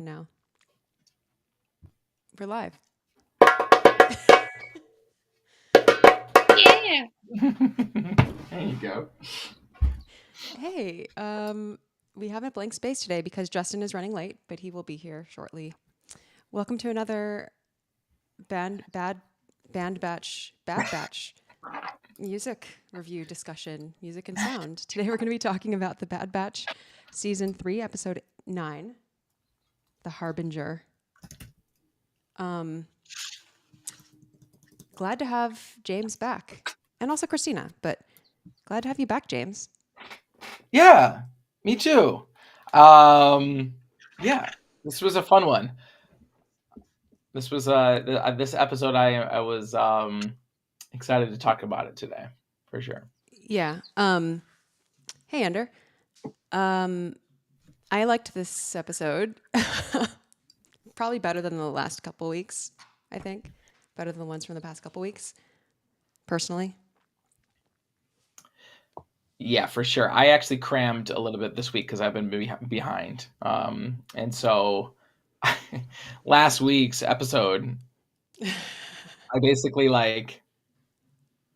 button now. We're live. Yeah. There you go. Hey, we have a blank space today because Justin is running late, but he will be here shortly. Welcome to another Bad Batch music review discussion, music and sound. Today we're going to be talking about the Bad Batch Season 3, Episode 9, The Harbinger. Glad to have James back, and also Christina, but glad to have you back, James. Yeah, me too. Yeah, this was a fun one. This was this episode. I was excited to talk about it today, for sure. Yeah. Hey, Ender. I liked this episode. Probably better than the last couple weeks, I think. Better than the ones from the past couple weeks, personally. Yeah, for sure. I actually crammed a little bit this week because I've been behind. And so last week's episode, I basically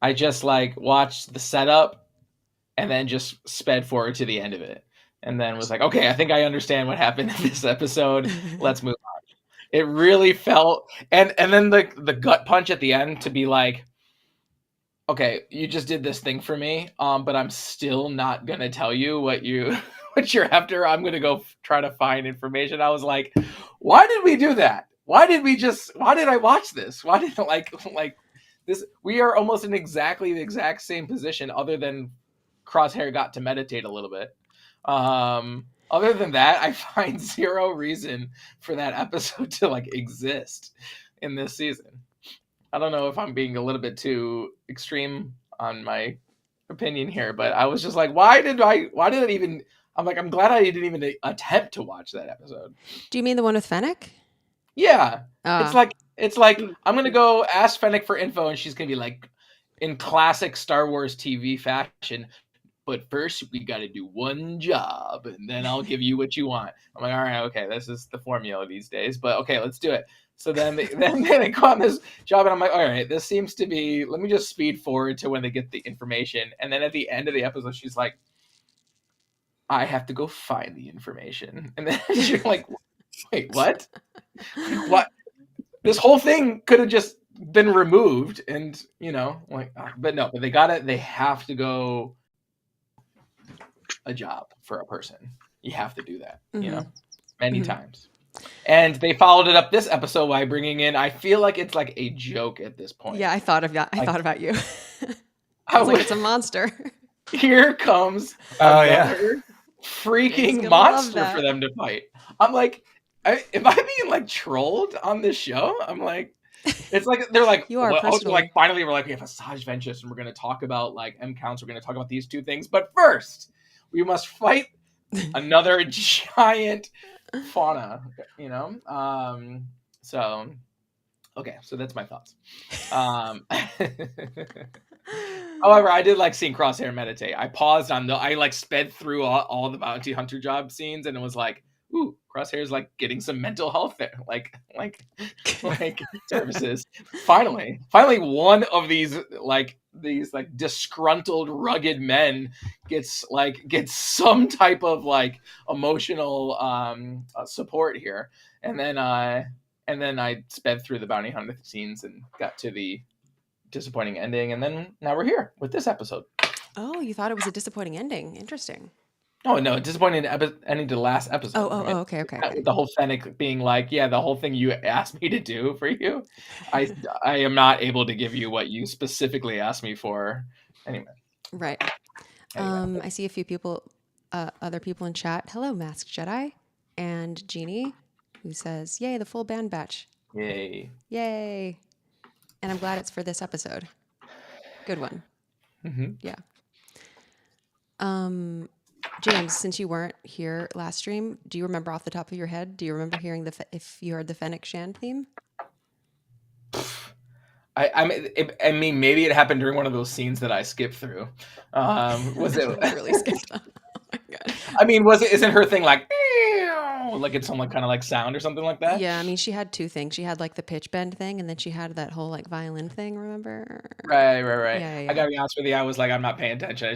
I just watched the setup and then just sped forward to the end of it. And then was like, okay, I think I understand what happened in this episode. Let's move on. It really felt, and then the gut punch at the end to be like, okay, you just did this thing for me, but I'm still not gonna tell you what you're after. I'm gonna go try to find information. I was like, why did we do that? Why did I watch this? Why did like this? We are almost in exactly the exact same position, other than Crosshair got to meditate a little bit. Other than that, I find zero reason for that episode to exist in this season. I don't know if I'm being a little bit too extreme on my opinion here, but I was just like, why did it even? I'm like, I'm glad I didn't even attempt to watch that episode. Do you mean the one with Fennec? Yeah, it's like I'm gonna go ask Fennec for info, and she's gonna be like, in classic Star Wars TV fashion, but first we got to do one job, and then I'll give you what you want. I'm like, all right, okay, this is the formula these days, but okay, let's do it. So then they go on this job, and I'm like, all right, this seems to be, let me just speed forward to when they get the information. And then at the end of the episode, she's like, I have to go find the information. And then you're like, wait, what? What? This whole thing could have just been removed, and, but no, but they got it. They have to go a job for a person. You have to do that, many times. And they followed it up this episode by bringing in, I feel like it's like a joke at this point. Yeah, I thought of that. I thought about you. I was like, it's a monster. Here comes another freaking monster for them to fight. I'm like, am I being trolled on this show? I'm like, it's like they're like, you are also, finally we're like, we have a Scheid Vengeance, and we're going to talk about M counts. We're going to talk about these two things, but first we must fight another giant fauna, so okay, so that's my thoughts. However, I did like seeing Crosshair meditate. I paused on I sped through all the bounty hunter job scenes, and it was like, ooh, Crosshair's getting some mental health there, like services. Finally one of these disgruntled, rugged men gets some type of emotional support here. And then I sped through the bounty hunter scenes and got to the disappointing ending, and then now we're here with this episode. Oh, you thought it was a disappointing ending? Interesting. Oh no, disappointing ending to the last episode. Oh, okay. The whole Fennec being like, yeah, the whole thing you asked me to do for you, I am not able to give you what you specifically asked me for. Anyway. Right. Anyway. I see a few people, other people in chat. Hello, Masked Jedi, and Jeannie, who says, "Yay, the full band batch! Yay! Yay!" And I'm glad it's for this episode. Good one. Mm-hmm. Yeah. James, since you weren't here last stream, do you remember off the top of your head? Do you remember hearing if you heard the Fennec Shand theme? I mean, maybe it happened during one of those scenes that I skipped through. Was it really skipped? Oh my God. I mean, isn't her thing like? Oh, like it's some like kind of like sound or something like that. Yeah, I mean, she had two things. She had like the pitch bend thing, and then she had that whole like violin thing. Remember? Right. Yeah, I yeah, gotta be honest with you. I was like, I'm not paying attention. I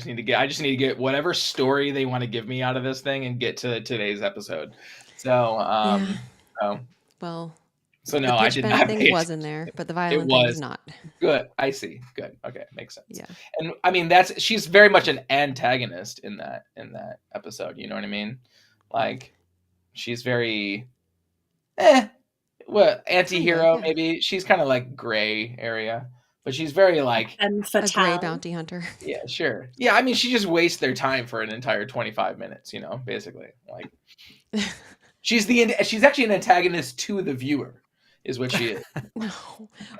just need to get whatever story they want to give me out of this thing and get to today's episode. So, yeah. um, Well, so the no, I pitch did bend not thing pay was in attention. there, but the It violin thing was was not. good. I see. Good. Okay, makes sense. Yeah. And I mean, she's very much an antagonist in that episode. You know what I mean? Like, she's very, what, Kind of. anti-hero Yeah. maybe. She's kind of like gray area, but she's very like, And A gray fatale. bounty hunter. yeah, sure. Yeah, I mean, she just wastes their time for an entire 25 minutes, basically. Like, she's actually an antagonist to the viewer, is what she is. No.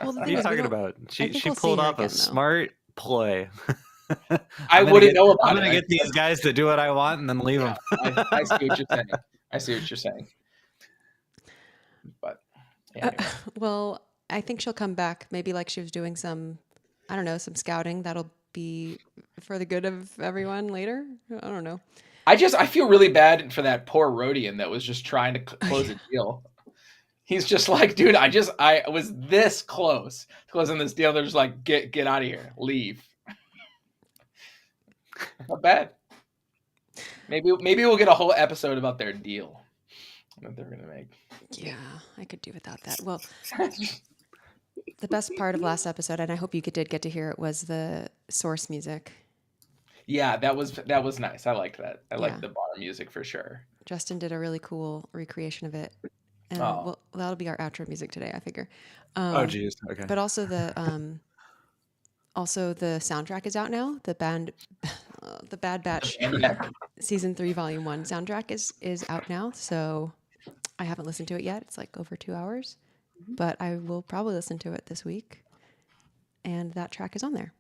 Well, the What are thing you is, we talking don't. about? I She think we'll see pulled her off a again, though. smart ploy. I wouldn't know I'm about gonna it. get these guys to do what I want and then leave Yeah, them. I see what you're saying. I see what you're saying. But yeah, anyway. Well, I think she'll come back. Maybe like she was doing some, I don't know, some scouting. That'll be for the good of everyone later. I don't know. I feel really bad for that poor Rhodian that was just trying to close a deal. He's just like, dude, I was this close to closing this deal. They're just like, get out of here, leave. Not bad. Maybe we'll get a whole episode about their deal that they're gonna make. Yeah, I could do without that. Well, the best part of last episode, and I hope you did get to hear it, was the source music. Yeah, that was nice. I liked that. I liked Yeah. the bar music for sure. Justin did a really cool recreation of it. And Oh. well, that'll be our outro music today, I figure. Oh, geez. Okay. But also the soundtrack is out now. The Bad Batch And yeah, season 3 volume 1 soundtrack is out now. So I haven't listened to it yet. It's like over 2 hours, but I will probably listen to it this week. And that track is on there.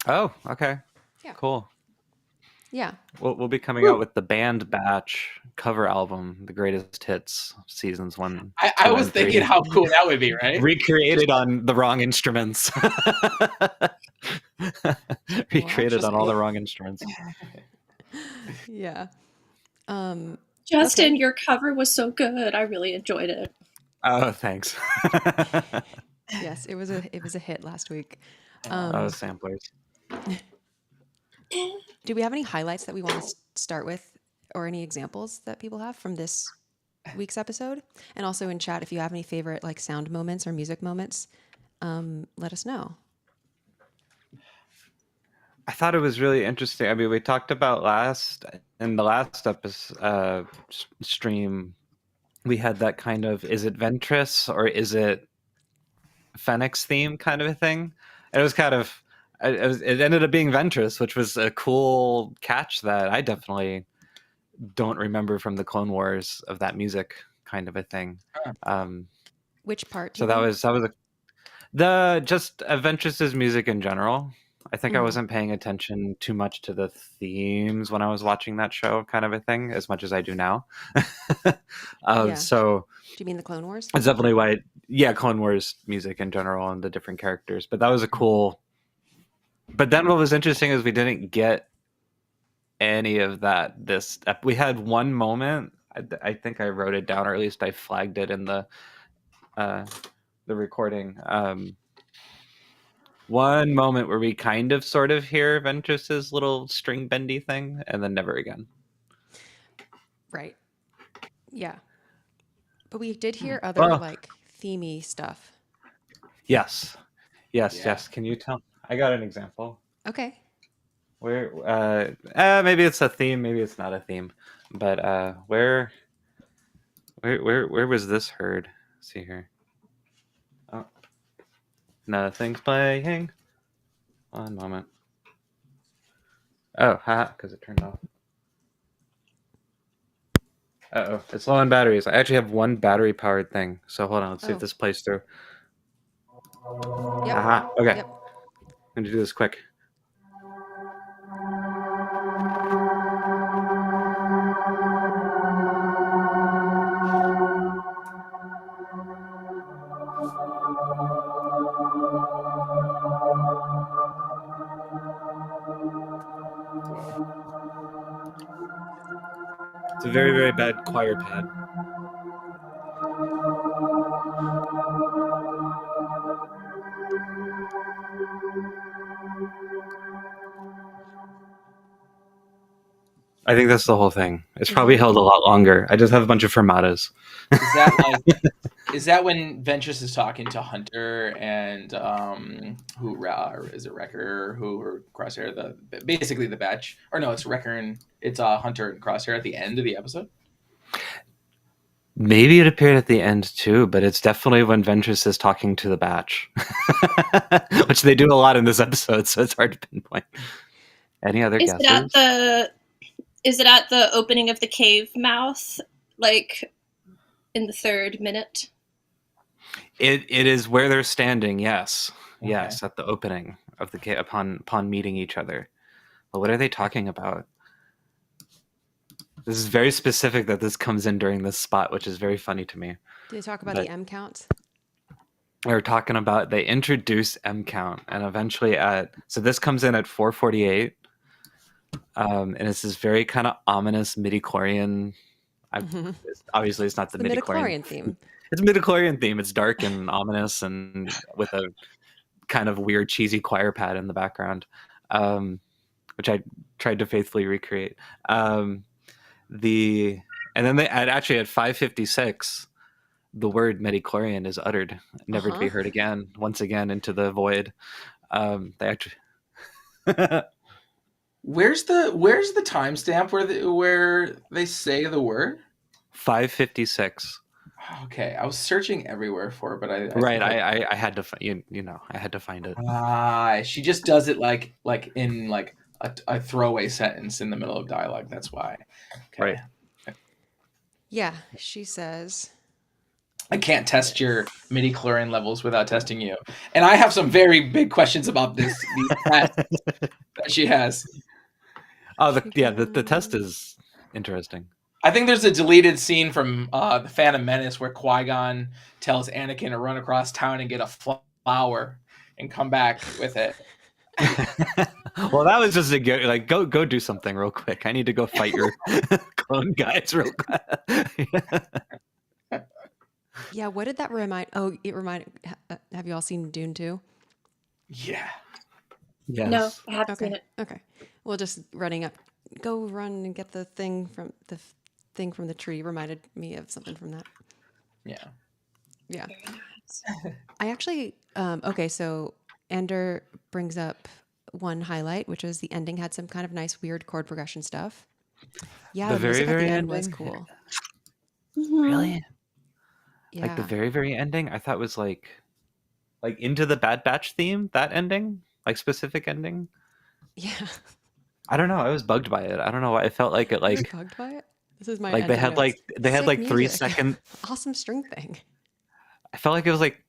Oh, okay. Yeah. Cool. Yeah. We'll be coming out with the Band Batch cover album, the greatest hits, seasons 1. I 2, was and 3. thinking how cool that would be, right? Recreated on the wrong instruments. Recreated on all the wrong instruments. Yeah. Justin, Okay. your cover was so good. I really enjoyed it. Oh, thanks. Yes, it was a hit last week. Samplers. Do we have any highlights that we want to start with, or any examples that people have from this week's episode? And also in chat, if you have any favorite like sound moments or music moments, let us know. I thought it was really interesting. I mean, we talked about in the last episode stream, we had that kind of, is it Ventress or is it Phoenix theme kind of a thing? And it was kind of, it ended up being Ventress, which was a cool catch that I definitely don't remember from the Clone Wars of that music kind of a thing. Which part? So that was just Ventress's music in general. I think I wasn't paying attention too much to the themes when I was watching that show, kind of a thing, as much as I do now. Yeah. So Do you mean the Clone Wars? it's definitely why, Clone Wars music in general and the different characters. But that was a cool. But then what was interesting is we didn't get any of that. We had one moment. I think I wrote it down, or at least I flagged it in the recording. One moment where we kind of sort of hear Ventress's little string bendy thing, and then never again. Right. Yeah. But we did hear other like themey stuff. Yes. Yeah. Can you tell? I got an example. Okay. Where maybe it's a theme, maybe it's not a theme, but where was this heard? Let's see here. Oh, nothing's playing. One moment. Oh, because it turned off. Uh-oh, it's low on batteries. I actually have one battery powered thing, so hold on. Let's see if this plays through. Yep. Okay. Yep. I'm gonna do this quick. It's a very, very bad choir pad. I think that's the whole thing. It's probably held a lot longer. I just have a bunch of fermatas. Is that when Ventress is talking to Hunter and is it Wrecker or Crosshair, basically the batch, or no, it's Wrecker and it's Hunter and Crosshair at the end of the episode? Maybe it appeared at the end too, but it's definitely when Ventress is talking to the batch, which they do a lot in this episode, so it's hard to pinpoint. Any other guesses? Is it at the opening of the cave mouth, like in the 3rd minute? It is where they're standing. Yes, Okay. yes, at the opening of the cave upon meeting each other. But what are they talking about? This is very specific that this comes in during this spot, which is very funny to me. Do they talk about the M counts? They're talking about, they introduce M count, and eventually so this comes in at 4:48, and it's this very kind of ominous midichlorian. Obviously, it's not the midichlorian theme. It's a midichlorian theme. It's dark and ominous, and with a kind of weird, cheesy choir pad in the background, which I tried to faithfully recreate. And then actually at 5:56, the word midichlorian is uttered, never to be heard again. Once again into the void. They actually. Where's the timestamp where they say the word? 5:56. Okay, I was searching everywhere for it, but I had to I had to find it. She just does it like in like a throwaway sentence in the middle of dialogue. That's why. Okay. Right. Yeah, she says, I can't test your midichlorian levels without testing you, and I have some very big questions about these tests that she has. Oh, the test is interesting. I think there's a deleted scene from the Phantom Menace where Qui-Gon tells Anakin to run across town and get a flower and come back with it. Well, that was just go do something real quick. I need to go fight your clone guys real quick. Yeah, what did that remind? Oh, it reminded. Have you all seen Dune 2? Yeah. Yes. No, I haven't seen it. Okay. Well, just running up, go run and get the thing from the tree reminded me of something from that. Yeah. Yeah. Very nice. I actually, okay, so Ender brings up one highlight, which was the ending had some kind of nice, weird chord progression stuff. Yeah, The the music very, at the very end was ending? cool. Really? Yeah. Like the very, very ending? I thought was like into the Bad Batch theme, that ending? Like specific ending? Yeah. I don't know. I was bugged by it. I don't know why. I felt like it You were like bugged by it? This is my they ending had notes. they had Sick like 3 music. seconds. Awesome string thing. I felt like it was like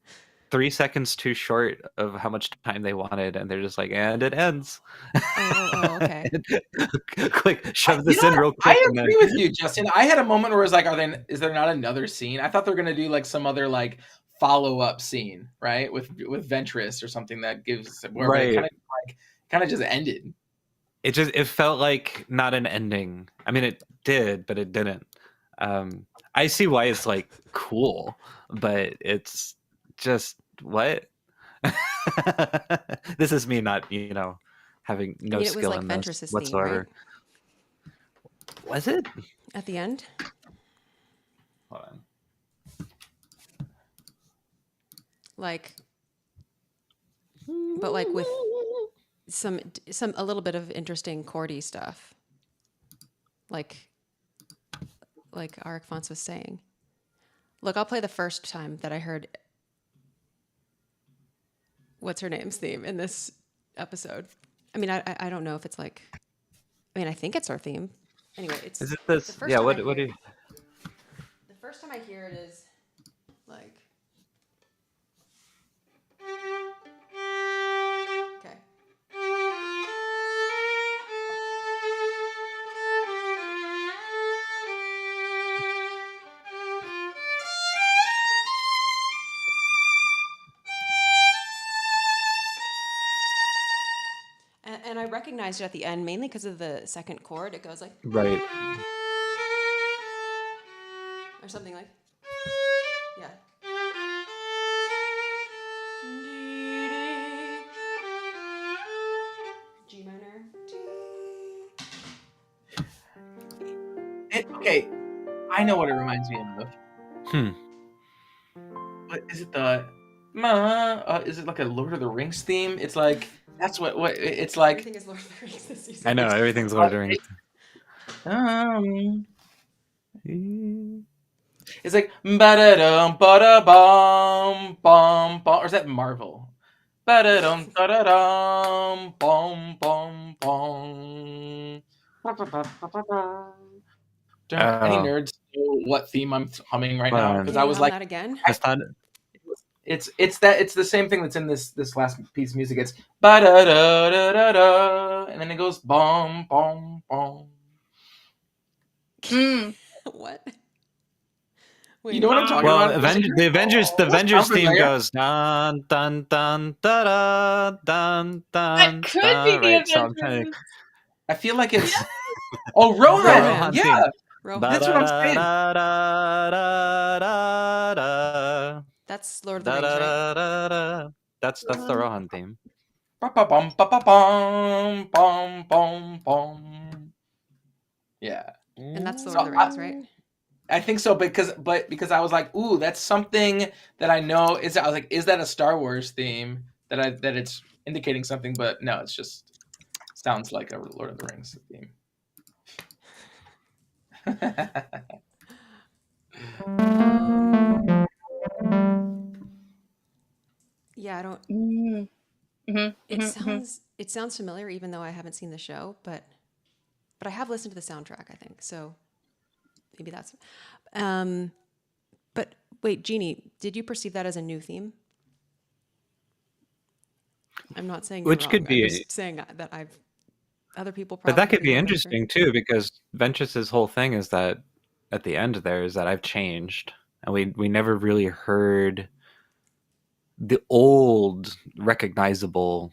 3 seconds too short of how much time they wanted, and they're just like, and it ends. Oh, okay. Quick, shove this in real quick. I agree with you, Justin. I had a moment where I was like, is there not another scene? I thought they were gonna do like some other like follow-up scene, right? With Ventress or something that gives where Right. it kind of just ended. It felt like not an ending. I mean, it did, but it didn't. I see why it's like cool, but it's just what? This is me not, having no it was skill like in Ventress's this theme, whatsoever. right? Was it? At the end? Hold on. But like with some a little bit of interesting chordy stuff. Like Arik Fons was saying. Look, I'll play the first time that I heard what's her name's theme in this episode. I mean, I don't know if it's like, I mean, I think it's our theme. Anyway, it's. Is it this? The first Yeah. time What I do hear you? The first time I hear it is like. Okay. And I recognized it at the end mainly because of the second chord. It goes like. Right. or something like. Yeah. G minor. Okay, I know what it reminds me of. Hmm. What is it? Is it like a Lord of the Rings theme? It's like that's what it's like. Everything is Lord of the Rings this season. I know everything's Lord of the Rings. It's like ba-da-dum, ba-da-bum, bum, bum, or is that Marvel? Ba-da-dum, da-da-dum, bum, bum, bum. Any nerds know what theme I'm humming right now? Because I was like, that again. I thought it's the same thing that's in this last piece of music. It's ba da da da da da, and then it goes bum bum bum. What? You know what I'm talking well, about? the Avengers sound theme familiar? goes dun dun dun da da dun dun. That could be the right. So I'm trying Avengers. to. I feel like it's Rohan. Rohan. Yeah, Rohan. that's what I'm saying. That's Lord of the Rings, right? That's the Rohan theme. Ba ba bum ba ba bum bum bum bum. Yeah, And that's Lord So of the Rings, right? I think so, because I was like, ooh, that's something that I know. I was like, is that a Star Wars theme that it's indicating something? But no, it's just sounds like a Lord of the Rings theme. Yeah, I don't. It sounds familiar, even though I haven't seen the show, but I have listened to the soundtrack, I think. So maybe that's. But wait, Jeannie, did you perceive that as a new theme? I'm not saying Which you're could wrong. be, I'm just saying that other people but probably. that could be remember. interesting too, because Ventress's whole thing is that at the end there is that I've changed, and we never really heard the old recognizable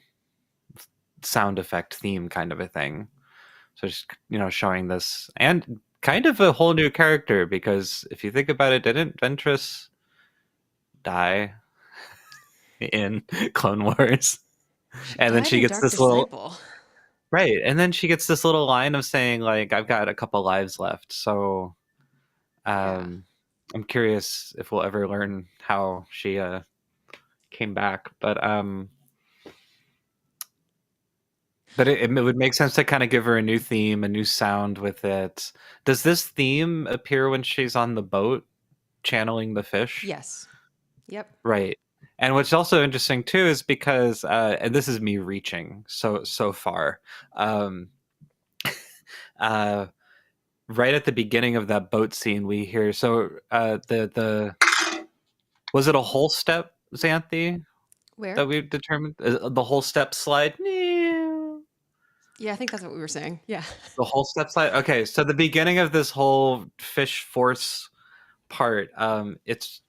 sound effect theme kind of a thing. So just showing this and kind of a whole new character, because if you think about it, didn't Ventress die in Clone Wars? And then she gets this little right, and then she gets this little line of saying like, I've got a couple lives left. So I'm curious if we'll ever learn how she came back, but it would make sense to kind of give her a new theme, a new sound with it. Does this theme appear when she's on the boat channeling the fish? Yes. Yep. Right. And what's also interesting too is because, and this is me reaching so far, right at the beginning of that boat scene, we hear the was it a whole step, Xanthi? Where? That we determined the whole step slide. Yeah, I think that's what we were saying. Yeah. The whole step slide. Okay, so the beginning of this whole fish force part, it's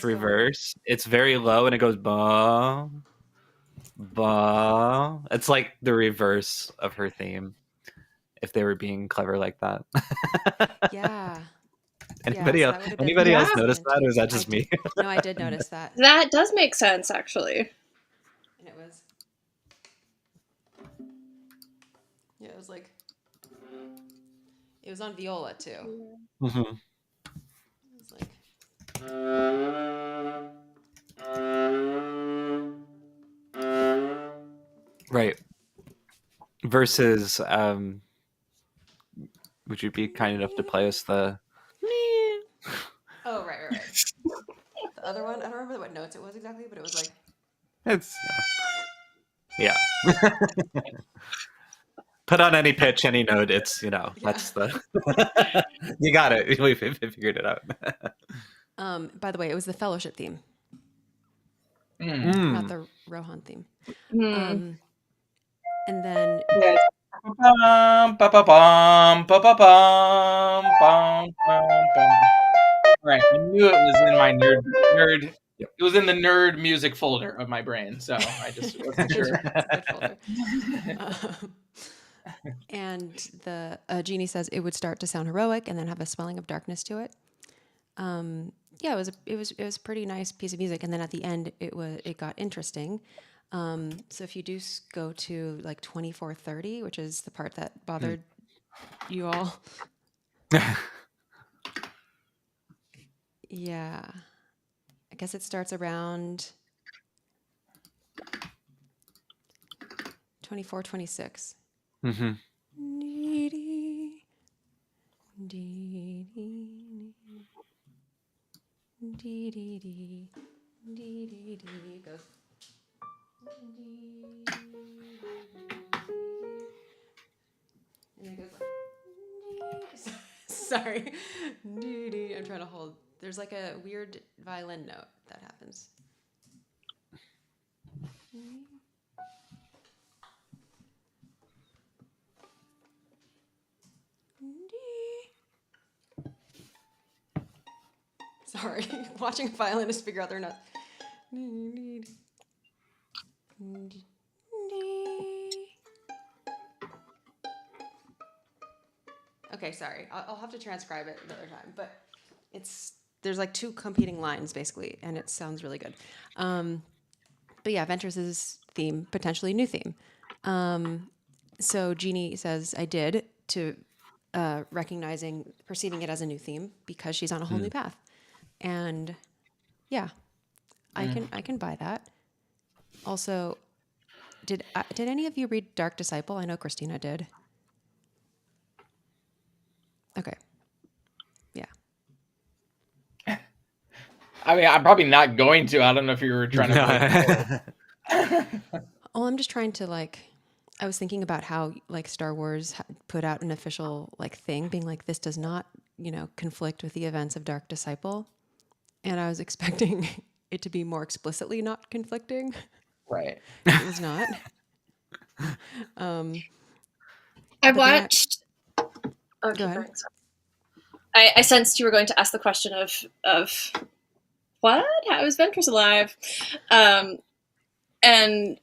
reverse. It's very low and it goes ba ba. It's like the reverse of her theme. If they were being clever like that. Yeah. Anybody else notice that, or is that just me? No, I did notice that. That does make sense, actually. And it was. Yeah, it was like. It was on viola too. Mm-hmm. It was like. Right. Versus, would you be kind enough to play us the? Oh, right. The other one, I don't remember what notes it was exactly, but it was like. It's yeah. Put on any pitch, any note. It's that's the. You got it. We figured it out. By the way, it was the Fellowship theme, Mm. not the Rohan theme. And then. Right, I knew it was in my nerd. It was in the nerd music folder of my brain, so I just wasn't sure. It's a good folder. And the Jeannie says it would start to sound heroic and then have a swelling of darkness to it. Yeah, it was a pretty nice piece of music, and then at the end it got interesting. So if you do go to like 24:30, which is the part that bothered you all, yeah, I guess it starts around 24, 26. Mm-hmm. It goes. And it goes like. Sorry. I'm trying to hold. There's like a weird violin note that happens. Sorry, watching a violinist figure out their notes. Okay, sorry. I'll have to transcribe it another time, but there's like two competing lines basically, and it sounds really good. But yeah, Ventress's theme, potentially new theme. So Jeannie says, I did to perceiving it as a new theme because she's on a whole new path. And yeah, I can buy that. Also, did any of you read Dark Disciple? I know Christina did. Okay. Yeah. I mean, I'm probably not going to. I don't know if you were trying to. Oh, I'm just trying to I was thinking about how Star Wars put out an official thing being like, this does not, conflict with the events of Dark Disciple. And I was expecting it to be more explicitly not conflicting. Right. It was not. I watched. Go ahead. I sensed you were going to ask the question of what? How is Ventress alive? And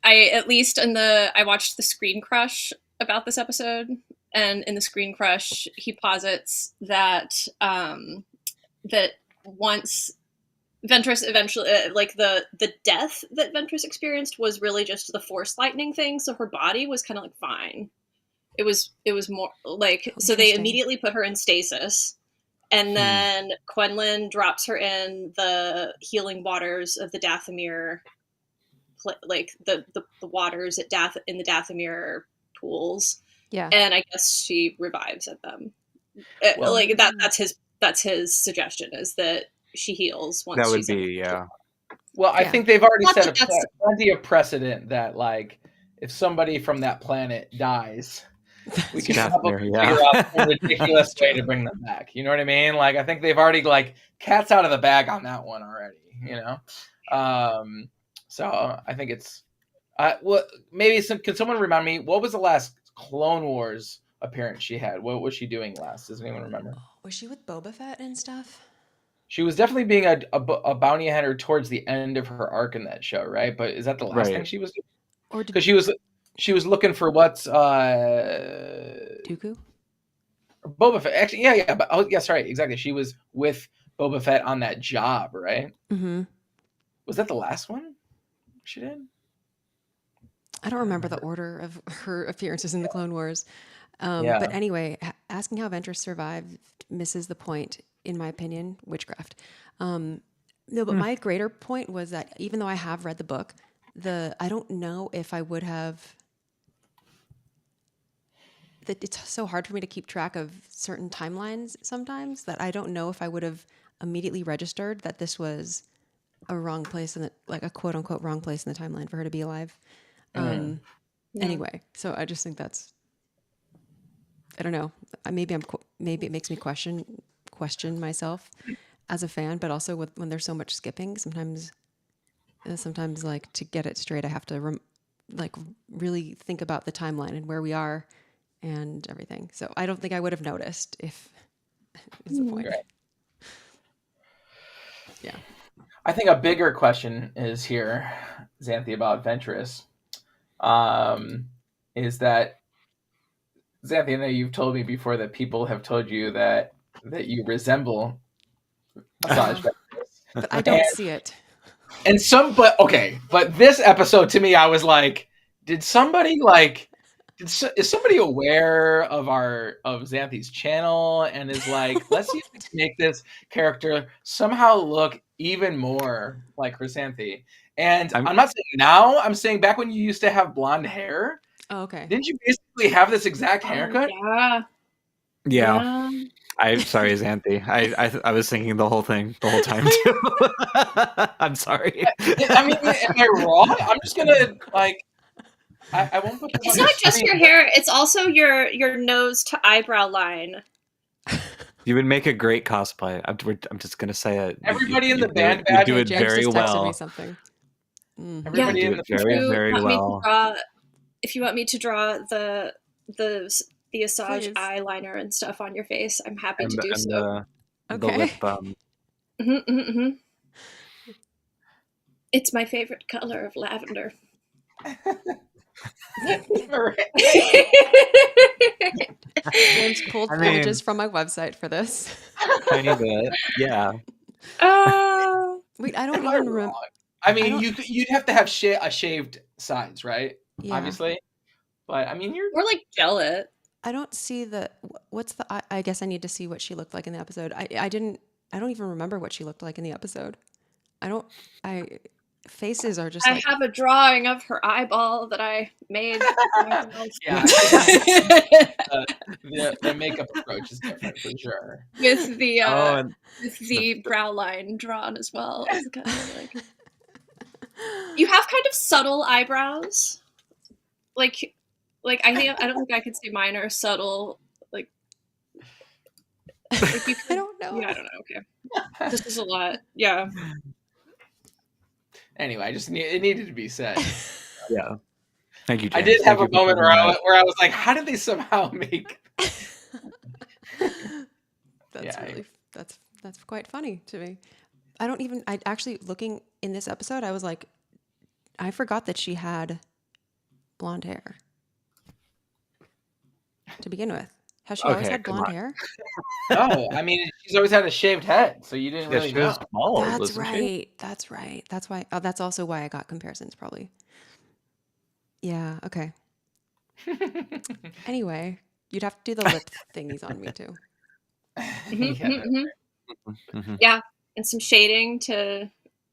I watched the Screen Crush about this episode, and in the Screen Crush, he posits that that once Ventress eventually, the death that Ventress experienced was really just the Force lightning thing, so her body was kind of fine. It was more so they immediately put her in stasis. And then Quenlin drops her in the healing waters of the Dathomir, the waters in the Dathomir pools. Yeah. And I guess she revives at them. Well, that's his suggestion, is that she heals once that would she's be, yeah. Well, I think they've already set plenty of precedent that if somebody from that planet dies, we can probably figure out a ridiculous way to bring them back. You know what I mean? I think they've already cat's out of the bag on that one already. So I think it's can someone remind me, what was the last Clone Wars appearance she had? What was she doing last? Does anyone remember? Was she with Boba Fett and stuff? She was definitely being a bounty hunter towards the end of her arc in that show, right? But is that the last thing she was doing? Or because she was looking for what's Dooku? Boba Fett. Actually, yeah. But yes, right, exactly. She was with Boba Fett on that job, right? Mm-hmm. Was that the last one she did? I don't remember the order of her appearances in the Clone Wars. But anyway, asking how Ventress survived misses the point, in my opinion. Witchcraft. No, but my greater point was that even though I have read the book, I don't know if I would have. That it's so hard for me to keep track of certain timelines sometimes that I don't know if I would have immediately registered that this was a wrong place a quote unquote wrong place in the timeline for her to be alive. Anyway, so I just think that's. I don't know. Maybe it makes me question myself as a fan, but also when there's so much skipping, sometimes to get it straight, I have to really think about the timeline and where we are and everything. So I don't think I would have noticed if is the point. Right. Yeah. I think a bigger question is here, Xanthi, about Ventress. Is that Xanthi, I know you've told me before that people have told you that you resemble massage. But I don't see it. But this episode to me, I was like, is somebody aware of Xanthe's channel and is like, let's see if we can make this character somehow look even more like Chrysanthe. And I'm not saying now, I'm saying back when you used to have blonde hair. Oh, okay. Didn't you basically have this exact haircut? Yeah. I'm sorry, Xanthi. I was thinking the whole thing the whole time too. I'm sorry. I mean, am I wrong? I'm just gonna I won't put this It's on not the just screen, your hair; it's also your nose to eyebrow line. You would make a great cosplay. I'm just gonna say it. Everybody in the band you do it James very just texted well. me something. Everybody in do the it very well. If you want me to draw the Asajj Please. eyeliner and stuff on your face, I'm happy to do so. The lip, It's my favorite color of lavender. James pulled images from my website for this. Tiny bit, yeah. Wait, I don't even remember. I mean, you'd have to have shaved sides, right? Yeah. Obviously, but I mean, you're Or like gel it. I don't see what's the. I guess I need to see what she looked like in the episode. I don't even remember what she looked like in the episode. Faces are just. I have a drawing of her eyeball that I made. Yeah. The makeup approach is different for sure. With the brow line drawn as well. It's kind of like... You have kind of subtle eyebrows. Like I don't think I could say mine are subtle. Like you could, I don't know. Yeah, I don't know. Okay, this is a lot. Yeah. Anyway, it needed to be said. Yeah. Thank you, James. I did have a moment where I was like, how did they somehow make that's quite funny to me. I actually looking in this episode, I was like, I forgot that she had blonde hair to begin with. Has she always had blonde hair? No, I mean, she's always had a shaved head, so you didn't really know. Bald, that's right. That's right. That's why. Oh, that's also why I got comparisons, probably. Yeah. Okay. Anyway, you'd have to do the lip thingies on me too. Yeah, and some shading to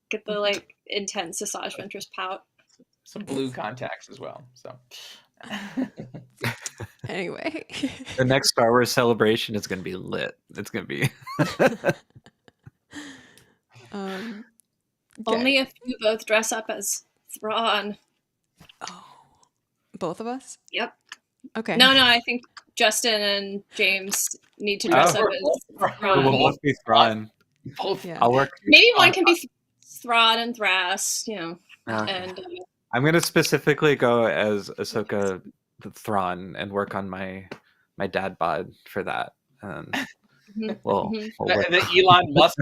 get the intense Asajj Ventress pout. Some blue contacts as well. So. Anyway, the next Star Wars celebration is going to be lit. It's going to be. Only if you both dress up as Thrawn. Oh, both of us? Yep. Okay. No, I think Justin and James need to dress up as Thrawn. We'll both be Thrawn. Both. Yeah. I'll work. Maybe one can be Thrawn and Thras, and. I'm going to specifically go as Ahsoka Thrawn and work on my dad bod for that. We'll work. The Elon Musk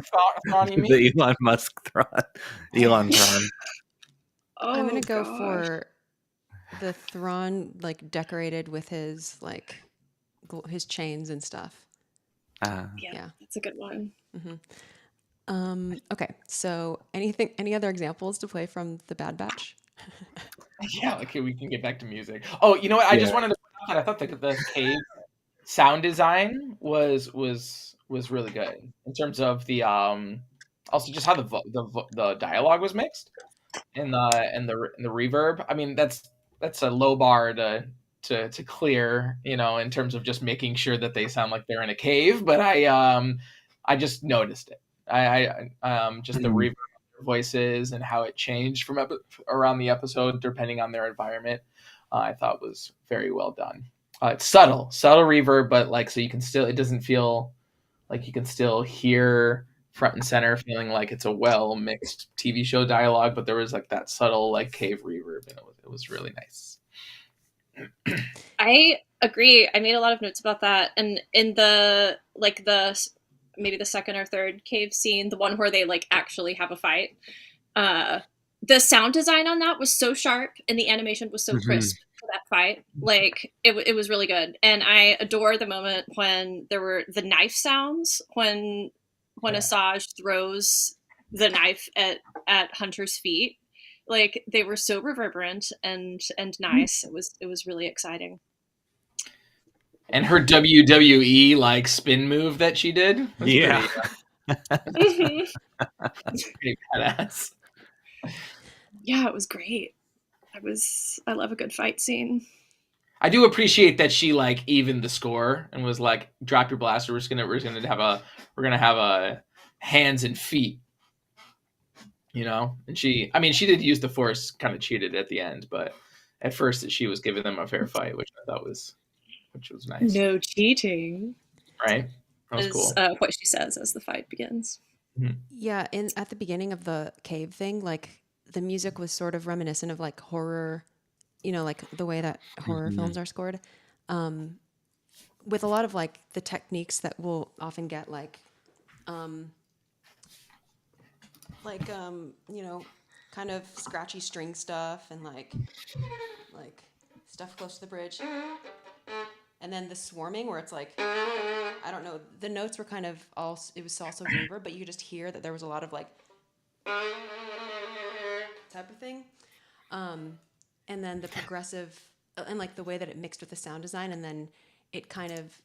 Thrawn, you mean? The Elon Musk Thrawn. Elon Thrawn. I'm going to go for the Thrawn, decorated with his, his chains and stuff. Yeah, that's a good one. Mm-hmm. Okay, so any other examples to play from the Bad Batch? Yeah, okay, we can get back to music. Oh, you know what? I just wanted to point out that I thought the cave sound design was really good in terms of the also just how the dialogue was mixed and the reverb. I mean, that's a low bar to clear, in terms of just making sure that they sound like they're in a cave. But I just noticed it. I just the reverb voices and how it changed from around the episode depending on their environment, I thought was very well done. It's subtle reverb, but so you can still, it doesn't feel like you can still hear front and center, feeling like it's a well mixed TV show dialogue, but there was that subtle cave reverb, and it was really nice. I agree. I made a lot of notes about that, and in the maybe the second or third cave scene, the one where they actually have a fight, the sound design on that was so sharp and the animation was so crisp for that fight. It was really good. And I adore the moment when there were the knife sounds when when Asajj throws the knife at Hunter's feet. Like, they were so reverberant and nice. It was really exciting. And her WWE like spin move that she did was pretty badass. Yeah, it was great. I love a good fight scene. I do appreciate that she like evened the score and was like, "Drop your blaster. We're gonna have a hands and feet." You know, and she did use the Force, kind of cheated at the end, but at first she was giving them a fair fight, which I thought was nice. No cheating, right? That was cool. What she says as the fight begins. Mm-hmm. Yeah, at the beginning of the cave thing, like the music was sort of reminiscent of like horror, you know, like the way that horror films are scored, with a lot of like the techniques that we'll often get, like, you know, kind of scratchy string stuff and like stuff close to the bridge, and then the swarming where it's like, I don't know, the notes were kind of it was also reverb, but you could just hear that there was a lot of like type of thing, and then the progressive and like the way that it mixed with the sound design, and then it kind of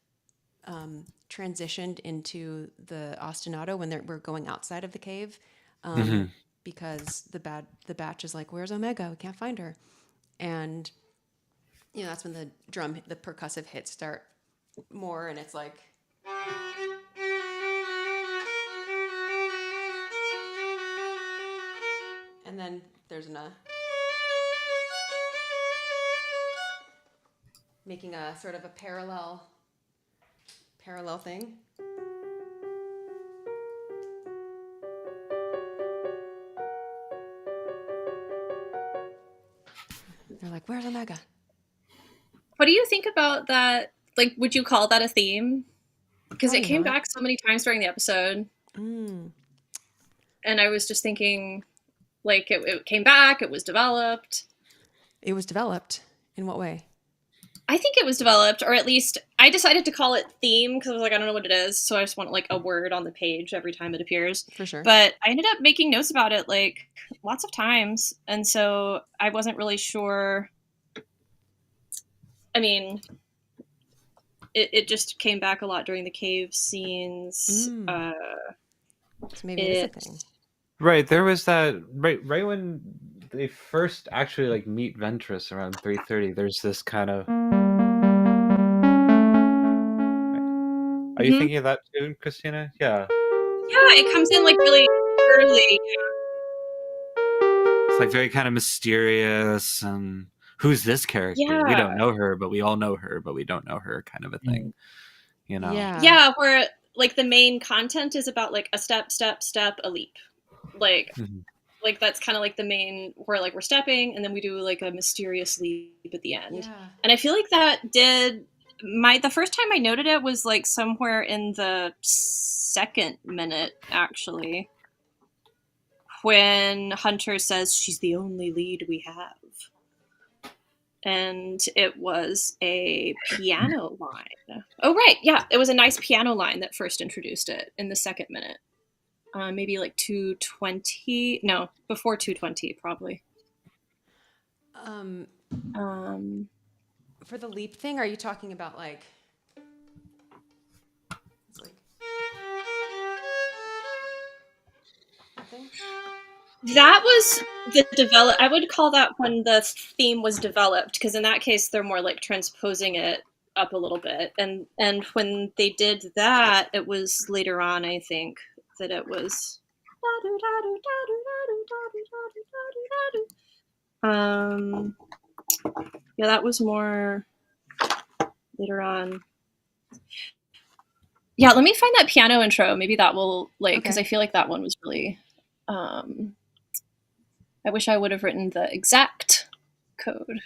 transitioned into the ostinato when we're going outside of the cave, because the batch is like, "Where's Omega? We can't find her," and you know that's when the percussive hits start more, and it's like. And then there's making a sort of a parallel thing. They're like, "Where's Omega?" What do you think about that? Like, would you call that a theme? Because it came back so many times during the episode. And I was just thinking, like, it came back, it was developed. It was developed? In what way? I think it was developed, or at least I decided to call it theme because I was like, I don't know what it is, so I just want like a word on the page every time it appears. For sure. But I ended up making notes about it like lots of times, and so I wasn't really sure. I mean, it just came back a lot during the cave scenes. So maybe it is a thing. Right, there was that right when they first actually like meet Ventress around 3:30. There's this kind of. Are you thinking of that tune, Christina? Yeah. Yeah, it comes in like really early. It's like very kind of mysterious and who's this character? Yeah. We don't know her, but we all know her, but we don't know her, kind of a thing. You know? Yeah, where like the main content is about like a step, a leap. Like like that's kind of like the main where like we're stepping and then we do like a mysterious leap at the end. Yeah. And I feel like that did the first time I noted it was like somewhere in the second minute, actually, when Hunter says she's the only lead we have. And it was a piano line. Oh, right. Yeah, it was a nice piano line that first introduced it in the second minute. Maybe like 2:20. No, before 2:20, probably. For the leap thing, are you talking about like? It's like that thing? That was the develop. I would call that when the theme was developed, because in that case they're more like transposing it up a little bit, and when they did that, it was later on, I think, that it was. Yeah, that was more later on. Yeah, let me find that piano intro. Maybe that will because I feel like that one was really. I wish I would have written the exact code.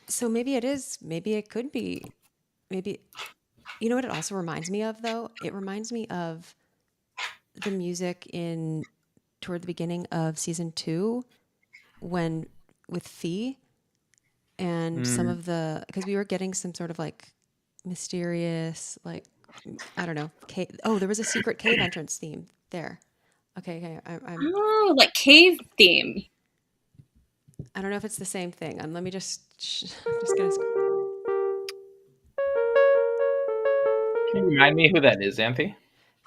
So maybe it is. Maybe it could be. Maybe. You know what it also reminds me of, though? It reminds me of the music toward the beginning of season 2, with Fee, and some of the, because we were getting some sort of like mysterious, like, I don't know, cave. Oh, there was a secret cave entrance theme there. Okay, I'm Oh, like cave theme. I don't know if it's the same thing. Let me just I'm just gonna. Can you remind me who that is, Xanthi?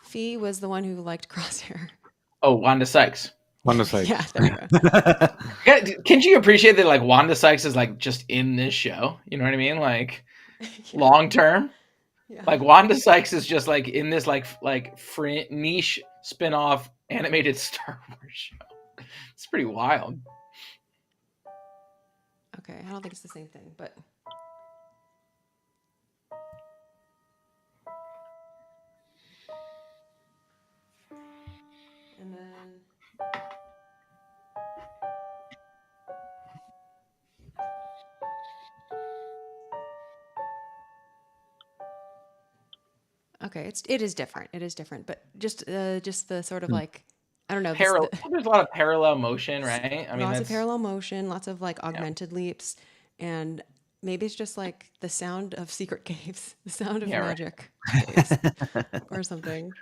Fee was the one who liked Crosshair. Oh, Wanda Sykes. Wanda Sykes. Yeah, there you go. Can't you appreciate that? Like Wanda Sykes is like just in this show. You know what I mean? Like long term. Yeah. Like Wanda Sykes is just like in this like niche spin-off animated Star Wars show. It's pretty wild. Okay, I don't think it's the same thing, but and then okay, it is different. It is different, but just the sort of like, I don't know, There's a lot of parallel motion, right? I mean, lots of that's parallel motion, lots of like augmented leaps, and maybe it's just like the sound of secret caves, the sound of Yeah, right. magic caves, or something.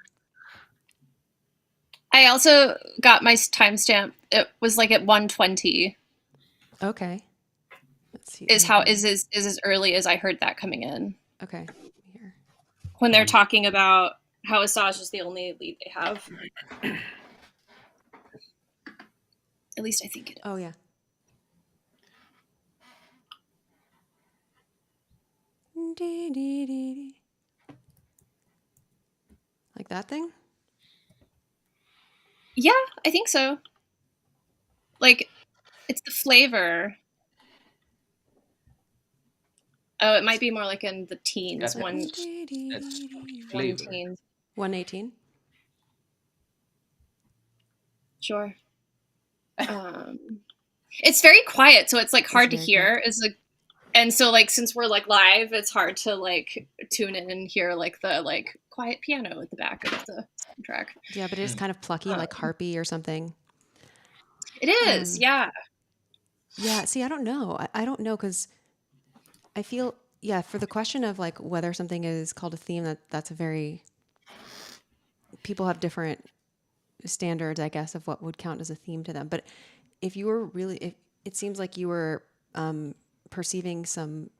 I also got my timestamp. It was like at 1:20 Okay, let's see. is as early as I heard that coming in. Okay, here. When they're talking about how Asajj is the only lead they have. At least I think it is. Oh yeah. Like that thing? Yeah, I think so. Like, it's the flavor. Oh, it might be more like in the teens. Got One flavor. teens. 118. Sure. It's very quiet, so it's like hard to very hear. It's like, and so like since we're like live, it's hard to like tune in and hear like the like quiet piano at the back of the soundtrack. Yeah, but it is kind of plucky, like harpy or something. It is, yeah. Yeah, see, I don't know. I don't know, because I feel, yeah, for the question of like whether something is called a theme, that's a very, people have different standards, I guess, of what would count as a theme to them. But if you were really, it seems like you were perceiving some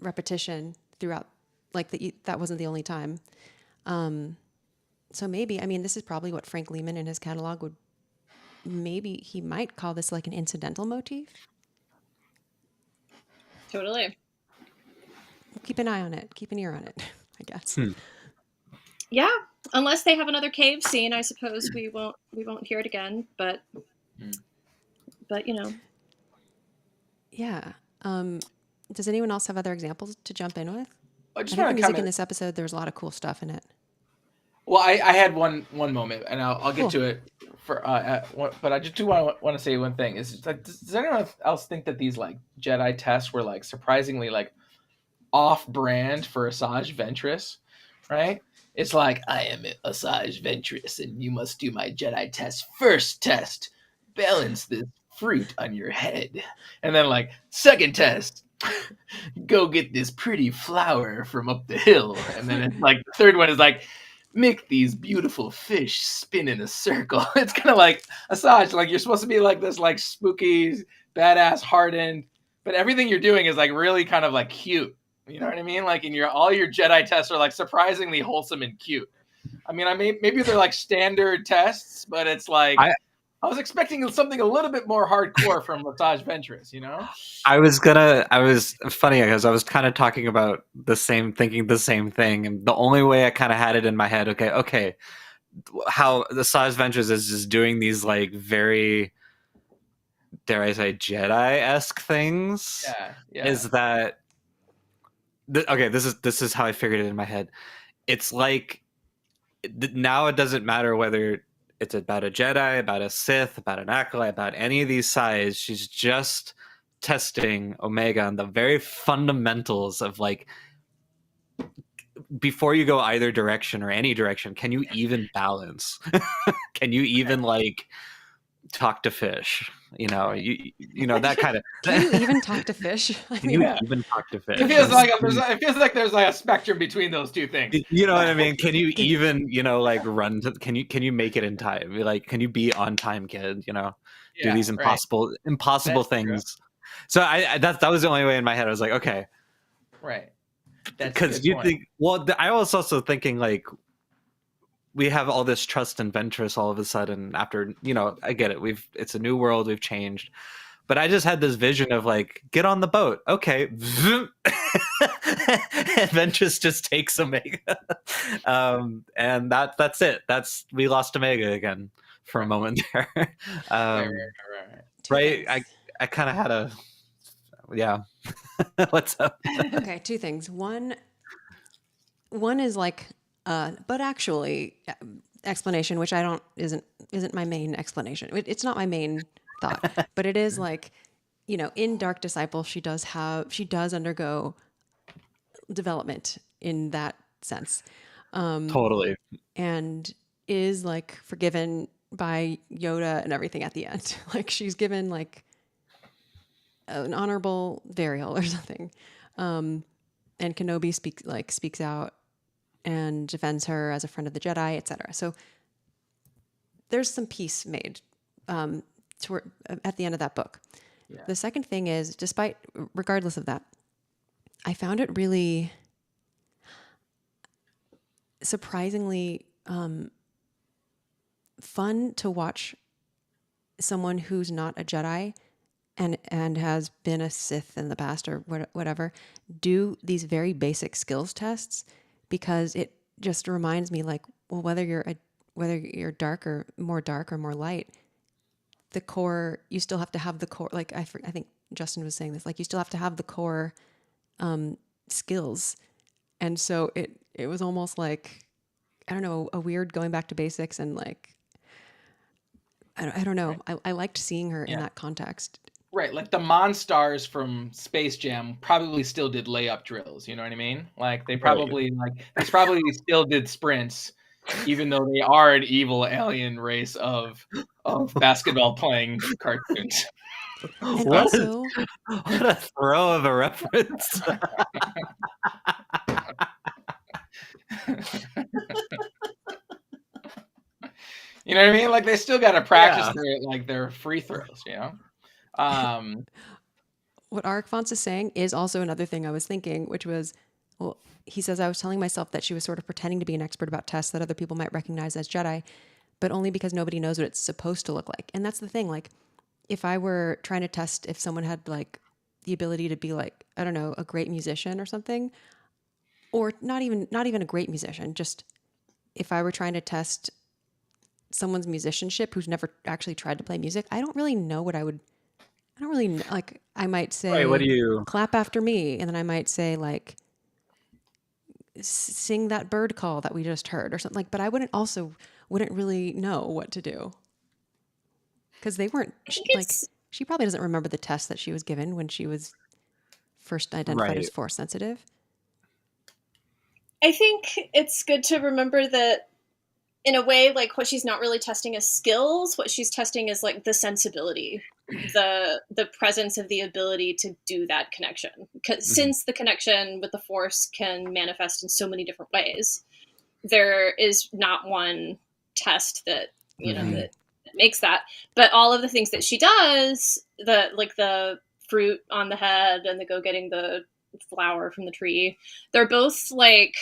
repetition throughout, like that wasn't the only time. So maybe, I mean, this is probably what Frank Lehman in his catalog would, maybe he might call this like an incidental motif. Totally. Keep an eye on it. Keep an ear on it, I guess. Yeah, unless they have another cave scene, I suppose we won't hear it again. But you know. Yeah. Does anyone else have other examples to jump in with? I just I think want the to music comment. in this episode, there was a lot of cool stuff in it. Well, I had one moment, and I'll get Cool. to it for. But I just do want to say one thing. Is like, does anyone else think that these like Jedi tests were like surprisingly like off-brand for Asajj Ventress, right? It's like, I am Asajj Ventress, and you must do my Jedi test. First test, balance this fruit on your head, and then like second test, go get this pretty flower from up the hill, and then it's like the third one is like, make these beautiful fish spin in a circle. It's kind of like Asajj, like you're supposed to be like this like spooky, badass, hardened, but everything you're doing is like really kind of like cute. You know what I mean? Like all your Jedi tests are like surprisingly wholesome and cute. I mean, maybe they're like standard tests, but it's like I was expecting something a little bit more hardcore from Asajj Ventress, you know? I was funny because I was kind of talking about thinking the same thing. And the only way I kind of had it in my head, okay, how the Asajj Ventress is just doing these like very, dare I say, Jedi-esque things. Yeah. Is that, okay, this is how I figured it in my head. It's like, now it doesn't matter whether it's about a Jedi, about a Sith, about an Acolyte, about any of these sides. She's just testing Omega on the very fundamentals of like, before you go either direction or any direction, can you even balance? Can you even like talk to fish. You know, you know that kind of. Can you even talk to fish? I Can you mean, even talk to fish? It feels like there's like a spectrum between those two things. You know what I mean? Can you even, you know, like run to, can you make it in time? Like, can you be on time, kid? You know, do these impossible That's things. True. So that was the only way in my head. I was like, okay, right. Because you think, well, I was also thinking like, we have all this trust in Ventress all of a sudden after, you know, I get it. It's a new world. We've changed. But I just had this vision of like, get on the boat. Okay. And Ventress just takes Omega. And that's it. We lost Omega again for a moment there. Right. I kind of had yeah. What's up? Okay. Two things. One is like, but actually explanation, which isn't my main explanation. It's not my main thought, but it is like, you know, in Dark Disciple, she does undergo development in that sense. Totally. And is like forgiven by Yoda and everything at the end. Like she's given like an honorable burial or something. And Kenobi speaks out and defends her as a friend of the Jedi, etc. So there's some peace made at the end of that book. Yeah. The second thing is, regardless of that, I found it really surprisingly fun to watch someone who's not a Jedi and has been a Sith in the past or whatever do these very basic skills tests, because it just reminds me like, well, whether you're dark or more light, the core, you still have to have the core. Like I think Justin was saying this, like you still have to have the core skills. And so it was almost like, I don't know, a weird going back to basics, and like, I don't know. Right. I liked seeing her in that context. Right, like the Monstars from Space Jam probably still did layup drills. You know what I mean? Like they probably still did sprints, even though they are an evil alien race of basketball playing cartoons. And also, what a throw of a reference! You know what I mean? Like they still got to practice their free throws. You know. What Arik Fonts is saying is also another thing I was thinking, which was, well, he says, I was telling myself that she was sort of pretending to be an expert about tests that other people might recognize as Jedi, but only because nobody knows what it's supposed to look like. And that's the thing. Like, if I were trying to test if someone had like the ability to be like, I don't know, a great musician or something, or not even a great musician, just if I were trying to test someone's musicianship who's never actually tried to play music, I don't really know what I like, I might say, what do you clap after me? And then I might say like, sing that bird call that we just heard or something like, but I wouldn't really know what to do. Cause they weren't like, she probably doesn't remember the test that she was given when she was first identified as Force sensitive. I think it's good to remember that in a way, like what she's not really testing is skills. What she's testing is like the sensibility, the presence of the ability to do that connection. Because since the connection with the Force can manifest in so many different ways, there is not one test that that makes that. But all of the things that she does, the fruit on the head and the go getting the flower from the tree, they're both like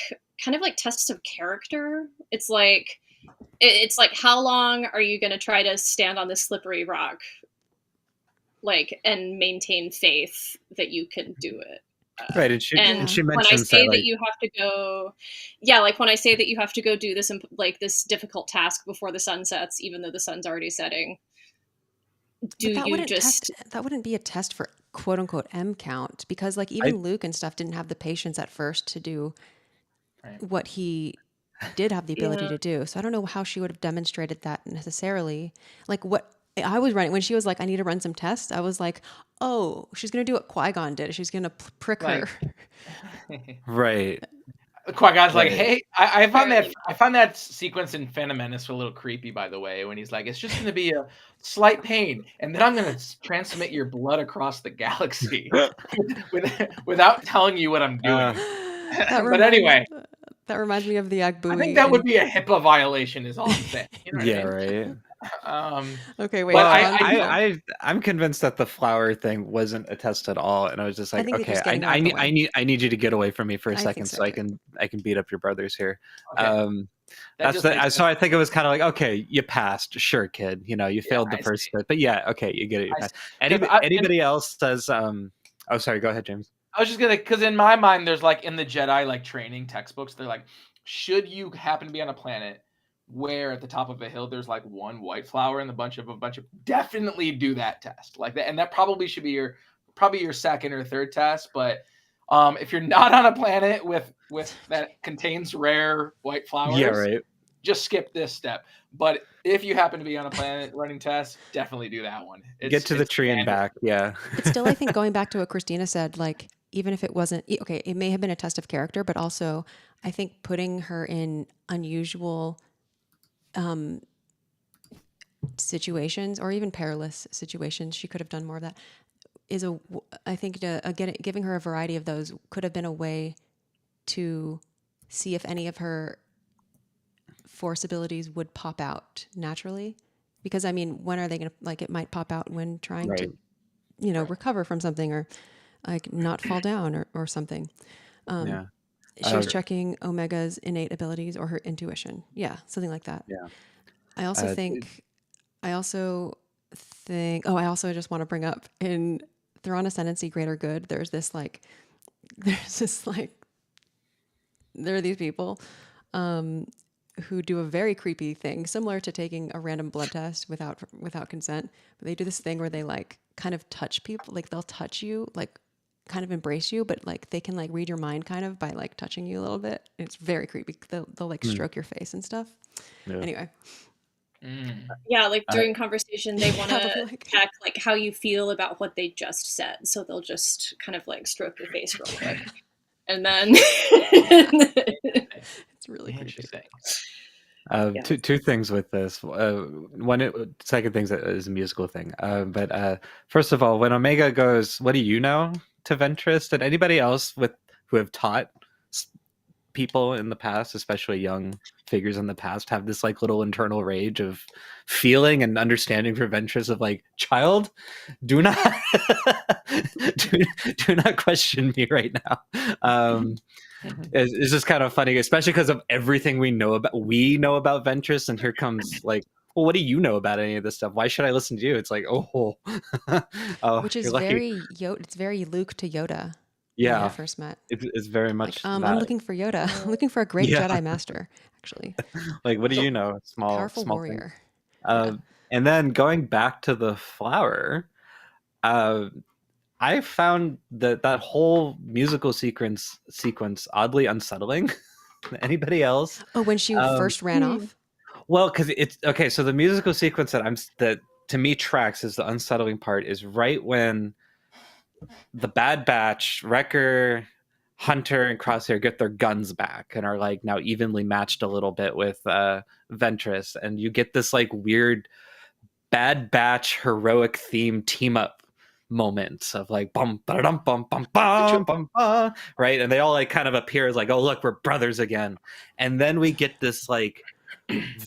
kind of like tests of character. It's like how long are you going to try to stand on this slippery rock, like, and maintain faith that you can do it. Right, and she mentions when I say that you have to go, like when I say that you have to go do this like this difficult task before the sun sets, even though the sun's already setting. That wouldn't be a test for quote unquote M count, because like even Luke and stuff didn't have the patience at first to do what he did have the ability to do. So I don't know how she would have demonstrated that necessarily. Like what I was running when she was like, I need to run some tests. I was like, oh, she's going to do what Qui-Gon did. She's going to prick her. Right. Qui-Gon's like, Right. hey, I found that sequence in Phantom Menace a little creepy, by the way, when he's like, it's just going to be a slight pain, and then I'm going to transmit your blood across the galaxy without telling you what I'm doing. But anyway, that reminds me of the I Agbui. think that would be a HIPAA violation, is all I'm saying. You know what Yeah, I mean? right. Okay, wait. Well, I'm convinced that the flower thing wasn't a test at all, and I was just I like, think they're okay, just getting out of the way. I need you to get away from me for a I think second, so, so I too. can beat up your brothers here. Okay. That just makes So I think it was kind of like, okay, you passed, sure, kid, you know, you failed the I first see. bit, but yeah, okay, you get it, you I passed. see. 'Cause Anybody else says, oh, sorry, go ahead, James. I was just gonna, because in my mind, there's like in the Jedi like training textbooks, they're like, should you happen to be on a planet where at the top of a hill there's like one white flower and a bunch of definitely do that test like that, and that probably should be your second or third test. But if you're not on a planet with that contains rare white flowers, Yeah, right. just skip this step. But if you happen to be on a planet running tests, definitely do that one. Get to the tree and back, yeah. But still, I think going back to what Christina said, like, even if it wasn't, okay, it may have been a test of character, but also I think putting her in unusual situations or even perilous situations, she could have done more of that, I think giving her a variety of those could have been a way to see if any of her force abilities would pop out naturally. Because, I mean, when are they going to, like, it might pop out when trying to, recover from something, or like not fall down or something. Yeah. She was checking Omega's innate abilities or her intuition. Yeah, something like that. Yeah. I also just want to bring up in Thrawn Ascendancy Greater Good, there are these people who do a very creepy thing, similar to taking a random blood test without consent. But they do this thing where they like kind of touch people, like they'll touch you, like kind of embrace you, but like they can like read your mind kind of by like touching you a little bit. It's very creepy. They'll like stroke your face and stuff. Yeah. Anyway. Yeah, like during conversation, they want to check like how you feel about what they just said. So they'll just kind of like stroke your face real quick. And then it's really interesting. Two things with this. Second thing is a musical thing. But first of all, when Omega goes, "What do you know?" to Ventress, did anybody else who have taught people in the past, especially young figures in the past, have this like little internal rage of feeling and understanding for Ventress of like, child, do not do not question me right now. It's just kind of funny, especially because of everything we know about Ventress, and here comes like, well, what do you know about any of this stuff? Why should I listen to you? It's like, which is it's very Luke to Yoda. Yeah, when they first met. It's very much. Like, I'm looking for Yoda. I'm looking for a great Jedi Master, actually. Like, what do you know? Powerful small warrior. And then going back to the flower, I found that whole musical sequence oddly unsettling. Anybody else? Oh, when she first ran off? Well, because it's okay. So the musical sequence that to me tracks is the unsettling part is right when the Bad Batch, Wrecker, Hunter, and Crosshair get their guns back and are like now evenly matched a little bit with Ventress, and you get this like weird Bad Batch heroic theme team up moments of like bum ba-dum bum bum bum bum bum, right? And they all like kind of appear as like, oh look, we're brothers again. And then we get this like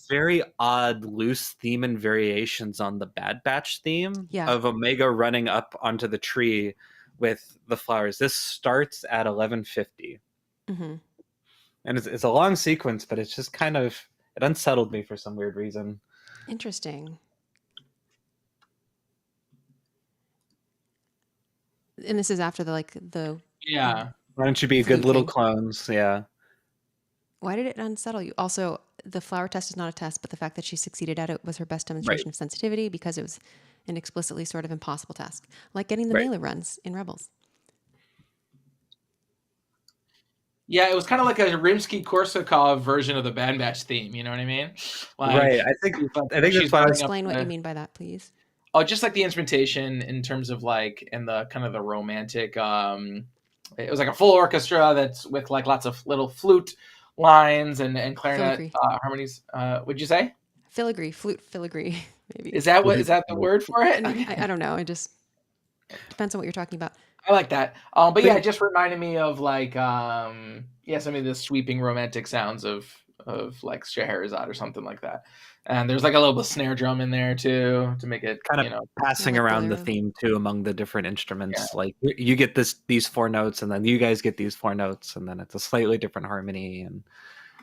very odd loose theme and variations on the Bad Batch theme of Omega running up onto the tree with the flowers. This starts at 11:50, and it's a long sequence, but it's just kind of, it unsettled me for some weird reason. Interesting. And this is after the yeah. Why don't you be good little clones? Yeah. Why did it unsettle you? Also, the flower test is not a test, but the fact that she succeeded at it was her best demonstration of sensitivity, because it was an explicitly sort of impossible task, like getting the melee runs in Rebels. Yeah, it was kind of like a Rimsky-Korsakov version of the Bad Batch theme. You know what I mean? Like, right. I think that's why. Explain what you mean by that, please. Oh, just like the instrumentation in terms of like, and the kind of the romantic it was like a full orchestra that's with like lots of little flute lines and clarinet Filigree. harmonies. Would you say? Filigree, flute filigree, maybe. Is that the word for it? I don't know. It just depends on what you're talking about. I like that. But yeah, it just reminded me of like some of the sweeping romantic sounds of like Scheherazade or something like that. And there's like a little bit of snare drum in there too to make it kind of passing around the theme too among the different instruments. Yeah. Like you get these 4 notes, and then you guys get these 4 notes, and then it's a slightly different harmony. And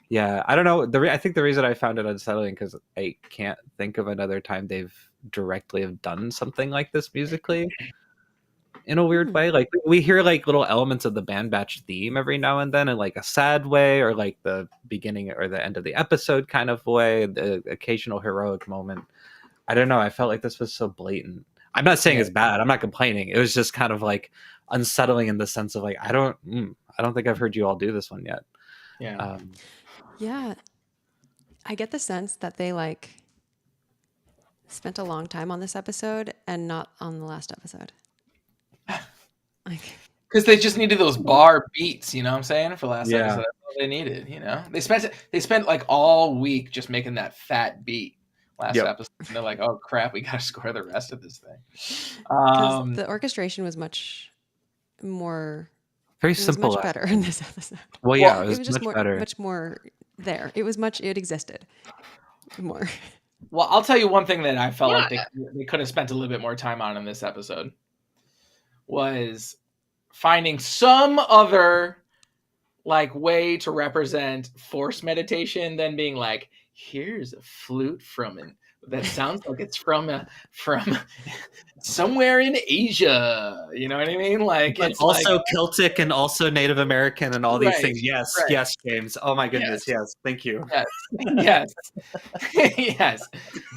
yeah, I don't know. I think the reason I found it unsettling because I can't think of another time they've directly have done something like this musically. In a weird way, like we hear like little elements of the Band Batch theme every now and then in like a sad way, or like the beginning or the end of the episode kind of way, the occasional heroic moment. I don't know. I felt like this was so blatant. I'm not saying it's bad. I'm not complaining. It was just kind of like unsettling in the sense of like, I don't think I've heard you all do this one yet. Yeah. Yeah. I get the sense that they like spent a long time on this episode and not on the last episode. Because they just needed those bar beats, you know what I'm saying? For last episode, that's all they needed. You know, they spent like all week just making that fat beat last episode, and they're like, "Oh crap, we got to score the rest of this thing." The orchestration was much more very simple, much better in this episode. Well, yeah, it was just much better, much more there. It existed more. Well, I'll tell you one thing that I felt like they could have spent a little bit more time on in this episode. Was finding some other like way to represent force meditation than being like, here's a flute that sounds like it's from somewhere in Asia. You know what I mean? Like but it's also like, Celtic and also Native American and all these things. Yes, yes, James. Oh my goodness, yes. Thank you. Yes. Yes.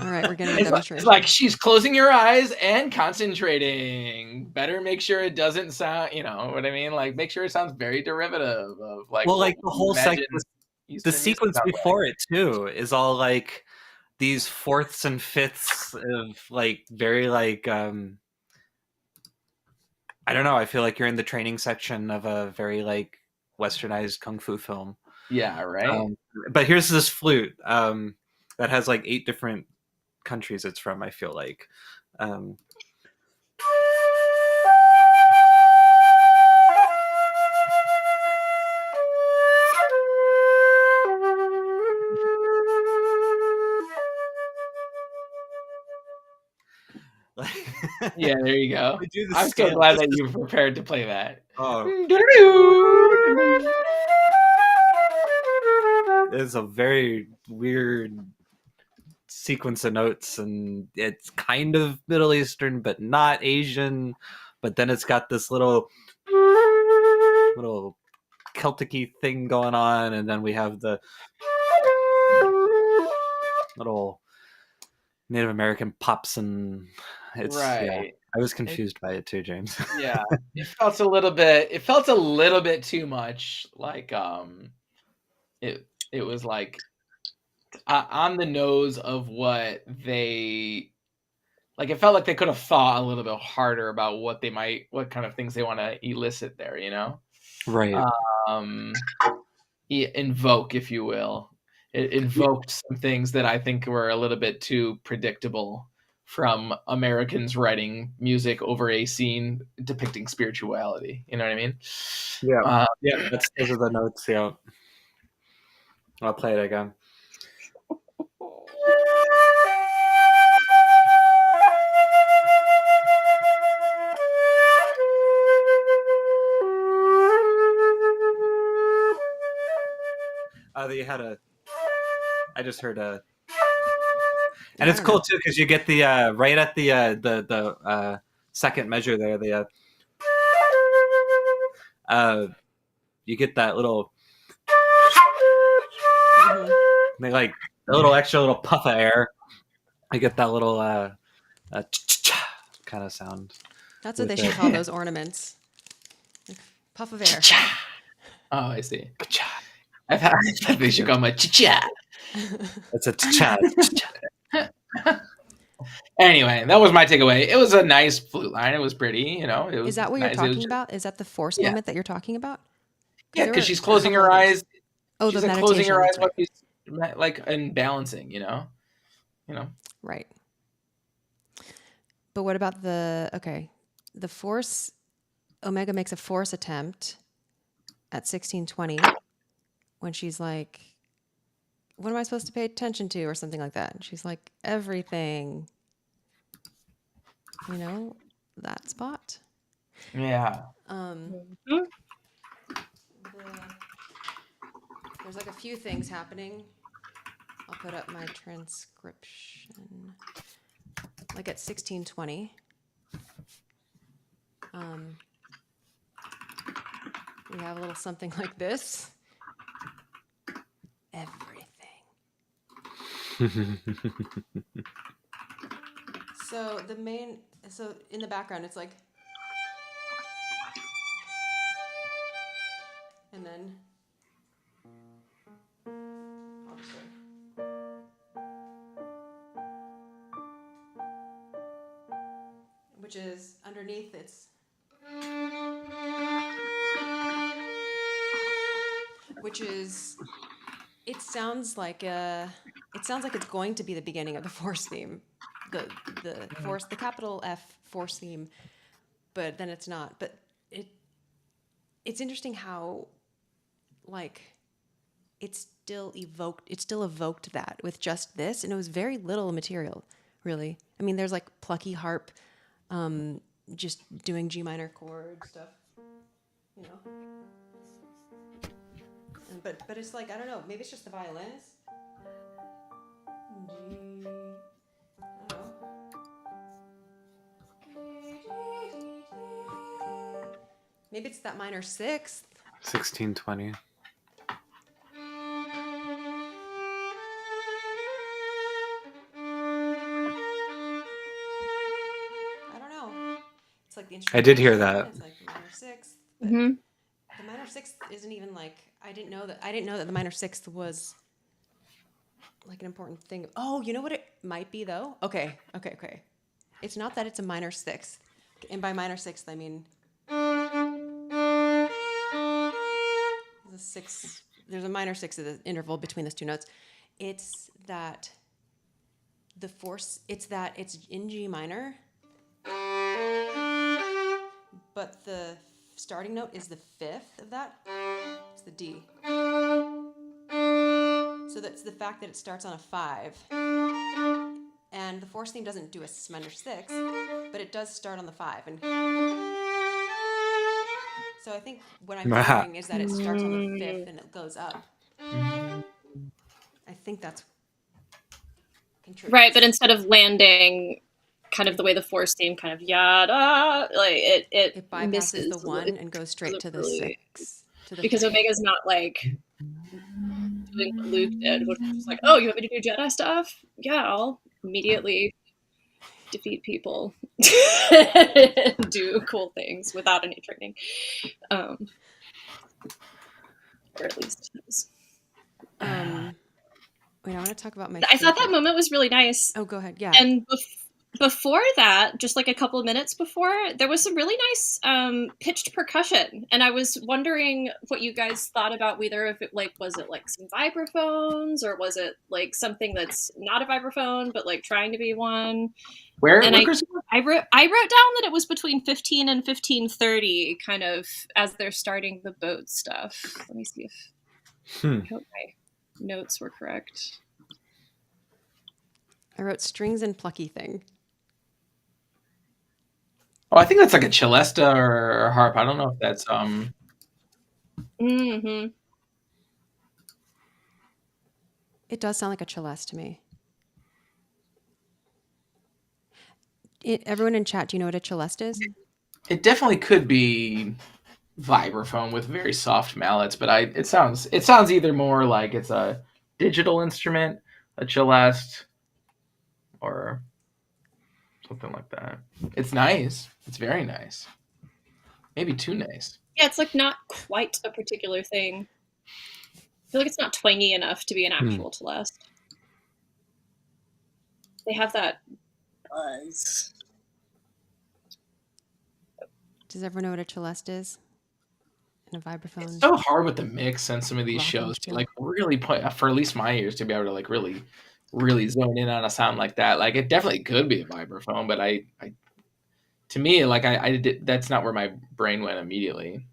All right, we're getting a demonstration. It's like she's closing your eyes and concentrating. Better make sure it doesn't sound, you know what I mean? Like make sure it sounds very derivative of like. Well, like the whole the sequence before it too is all like these fourths and fifths of like very like I don't know, I feel like you're in the training section of a very like westernized kung fu film. Yeah, right. But here's this flute that has like 8 different countries it's from, I feel like. Yeah, there you go. I'm so glad that you prepared to play that. It's a very weird sequence of notes, and it's kind of Middle Eastern, but not Asian. But then it's got this little Celtic-y thing going on, and then we have the little Native American pops, and it's I was confused by it too, James. Yeah, it felt a little bit too much like it was like on the nose of what they like. It felt like they could have thought a little bit harder about what kind of things they want to elicit there, you know? Right. Invoke, if you will. It invoked some things that I think were a little bit too predictable from Americans writing music over a scene depicting spirituality. You know what I mean? Yeah. Those are the notes. Yeah. I'll play it again. I just heard a, and it's cool too because you get the right at the second measure there. You get that little, they like a little extra little puff of air. I get that little kind of sound. That's what they should call those ornaments. Puff of air. Oh, I see. I thought they should call my cha-cha. It's a cha. Anyway, that was my takeaway. It was a nice flute line. It was pretty, It was Is that what nice. you're talking about? Is that the force Yeah. moment that you're talking about? Yeah, there because were she's a closing couple her others. eyes. Oh, She's the like closing her eyes meditation. while she's like and balancing, Right. But what about the force? Omega makes a force attempt at 1620 when she's like, what am I supposed to pay attention to or something like that? And she's like, everything. That spot. Yeah. There's like a few things happening. I'll put up my transcription. Like at 1620. We have a little something like this. Everything. So in the background, it's like, and then, I'll just which is underneath it sounds like it's going to be the beginning of the force theme, the force, the capital F force theme, but then it's not. But it's interesting how, like, it still evoked that with just this, and it was very little material, really. I mean, there's like plucky harp, just doing G minor chord stuff, But it's like, I don't know, maybe it's just the violins. G, I don't know. Maybe it's that minor sixth. 1620. I don't know. It's like the I did hear instrumentation, that. it's like the minor sixth. Mm-hmm. The minor sixth isn't even like, I didn't know that the minor sixth was like an important thing. Oh, you know what it might be though? Okay. It's not that it's a minor sixth. And by minor sixth, I mean there's a minor sixth of the interval between those two notes. It's that it's in G minor, but the starting note is the fifth of that. It's the D. So that's the fact that it starts on a 5. And the force theme doesn't do a minor 6, but it does start on the 5. And so I think what I'm hearing is that it starts on the 5th and it goes up. I think that's contributes. Right, but instead of landing kind of the way the force theme kind of yada, like it bypasses misses the 1 and goes straight to the 6. Because Omega's not like doing what Luke did, which was like, oh, you want me to do Jedi stuff? Yeah, I'll immediately defeat people, do cool things without any training, or at least. Wait, I want to talk about I thought that moment was really nice. Oh, go ahead. Yeah. And before that, just like a couple of minutes before, there was some really nice pitched percussion, and I was wondering what you guys thought about whether if it was it like some vibraphones, or was it like something that's not a vibraphone but like trying to be one. Where? And I wrote down that it was between 15 and 15:30, kind of as they're starting the boat stuff. Let me see if I hope my notes were correct. I wrote strings and plucky thing. Oh, I think that's like a celesta or harp. I don't know if that's Mm-hmm. It does sound like a celeste to me. Everyone in chat, do you know what a celeste is? It definitely could be vibraphone with very soft mallets, but it sounds either more like it's a digital instrument, a celeste, or something like that. It's nice. It's very nice. Maybe too nice. Yeah, it's like not quite a particular thing. I feel like it's not twangy enough to be an actual celeste. They have that was. Does everyone know what a celeste is? And a vibraphone. It's so hard with the mix on some of these shows to Glockenspiel. like really put, for at least my ears, to be able to like really zone in on a sound like that. Like it definitely could be a vibraphone, but I to me, like I did, that's not where my brain went immediately.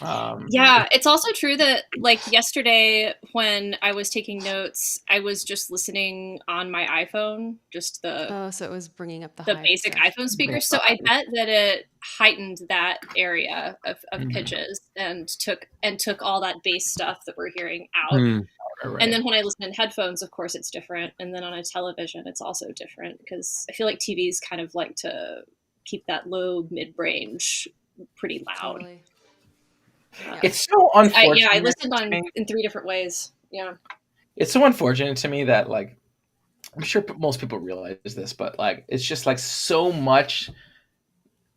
Yeah, it's also true that like yesterday when I was taking notes, I was just listening on my iPhone, just Oh, so it was bringing up the the high basic stuff. iPhone speakers. So I bet that it heightened that area of Mhm. pitches and took all that bass stuff that we're hearing out. Mm. Right. And then when I listen in headphones, of course, it's different. And then on a television, it's also different because I feel like TVs kind of like to keep that low mid range pretty loud. Totally. Yeah. It's so unfortunate. I listened in 3 different ways. Yeah. It's so unfortunate to me that like I'm sure most people realize this, but like it's just like so much.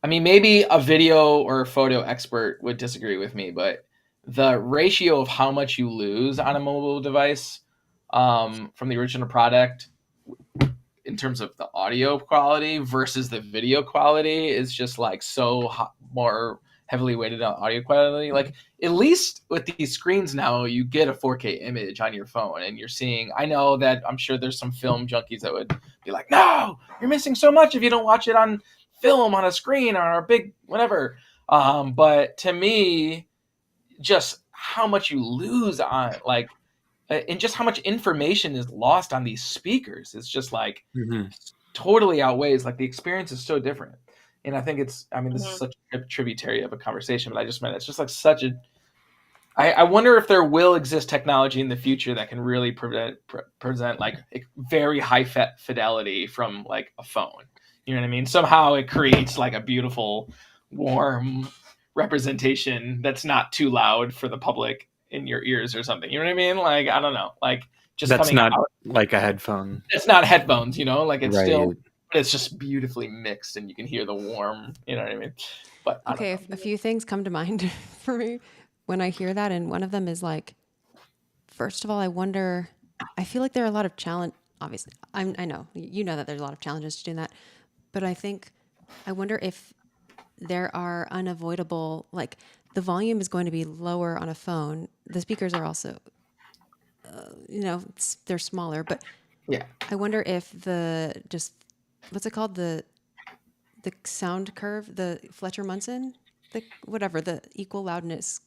I mean, maybe a video or a photo expert would disagree with me, but the ratio of how much you lose on a mobile device from the original product in terms of the audio quality versus the video quality is just like so more heavily weighted on audio quality. Like at least with these screens now, you get a 4K image on your phone and you're seeing, I know that I'm sure there's some film junkies that would be like, no, you're missing so much if you don't watch it on film on a screen or a big whatever. But to me, just how much you lose on like, and just how much information is lost on these speakers. It's just like totally outweighs, like the experience is so different. And I think it's, I mean, this is such a tributary of a conversation, but I just meant it's just like such a, I wonder if there will exist technology in the future that can really present like very high fidelity from like a phone. You know what I mean? Somehow it creates like a beautiful, warm representation that's not too loud for the public in your ears or something. You know what I mean? Like, I don't know. Like just that's coming not out. like a headphone. It's not headphones, you know, like it's Right. still, but it's just beautifully mixed and you can hear the warm, you know what I mean? But I Okay, don't know. a few things come to mind for me when I hear that, and one of them is like, first of all, I wonder. I feel like there are a lot of challenge. Obviously, I know you know that there's a lot of challenges to doing that, but I wonder if there are unavoidable, like the volume is going to be lower on a phone. The speakers are also, they're smaller, but Yeah. I wonder if what's it called, the sound curve, the Fletcher Munson, the equal loudness,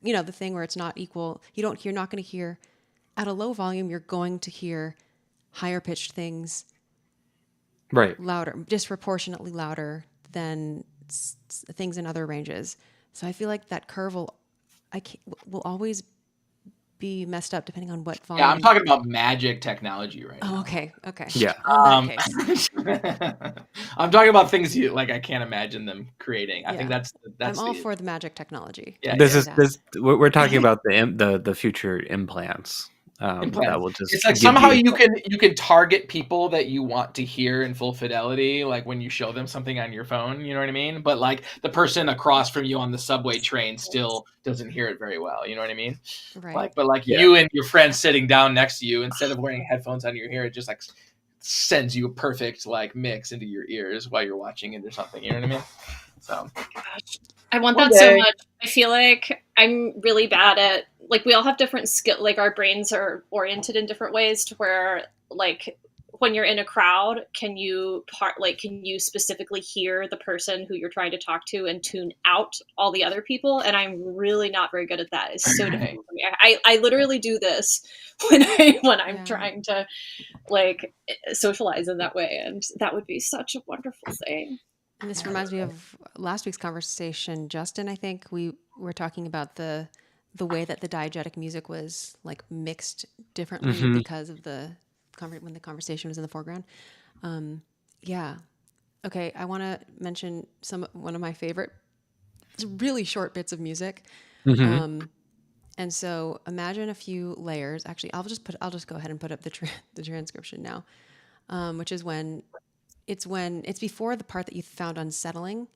the thing where it's not equal. You're not going to hear at a low volume. You're going to hear higher pitched things, Right. louder, disproportionately louder than things in other ranges. So I feel like that curve will always be messed up depending on what volume. Yeah, I'm talking about magic technology right now. Oh, okay. Yeah. In that case, I'm talking about things I can't imagine them creating. I think Yeah. that's I'm all for the magic technology. Yeah, we're talking about the future implants. That will just it's like somehow you can target people that you want to hear in full fidelity, like when you show them something on your phone, you know what I mean? But like the person across from you on the subway train still doesn't hear it very well, you know what I mean? Right. You and your friend sitting down next to you, instead of wearing headphones on your ear, it just like sends you a perfect like mix into your ears while you're watching it or something, you know what I mean? So gosh, I want that so much. I feel like I'm really bad at, like, we all have different skill, like our brains are oriented in different ways to where, like, when you're in a crowd, can you specifically hear the person who you're trying to talk to and tune out all the other people? And I'm really not very good at that. It's so difficult for me. I literally do this when I'm trying to like socialize in that way, and that would be such a wonderful thing. And this reminds me of last week's conversation, Justin. I think we were talking about the way that the diegetic music was like mixed differently because of when the conversation was in the foreground. Yeah. Okay. I want to mention one of my favorite really short bits of music. And so imagine a few layers. Actually, I'll just go ahead and put up the transcription now, which is it's before the part that you found unsettling,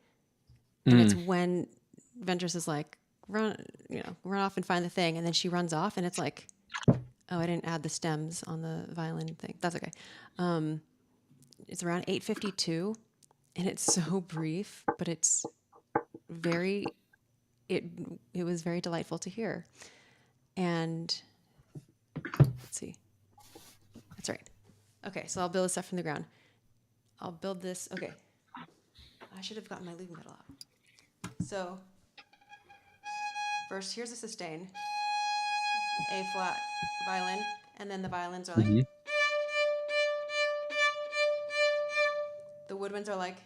and it's when Ventress is like, run off and find the thing, and then she runs off, and it's like, oh, I didn't add the stems on the violin thing. That's okay. it's around 8:52, and it's so brief, but it's very it was very delightful to hear. And let's see. That's right. Okay, so I'll build this up from the ground. I'll build this. Okay. I should have gotten my lead pedal out. So first, here's a sustain, A flat violin, and then the violins are like, Mhm. the woodwinds are like,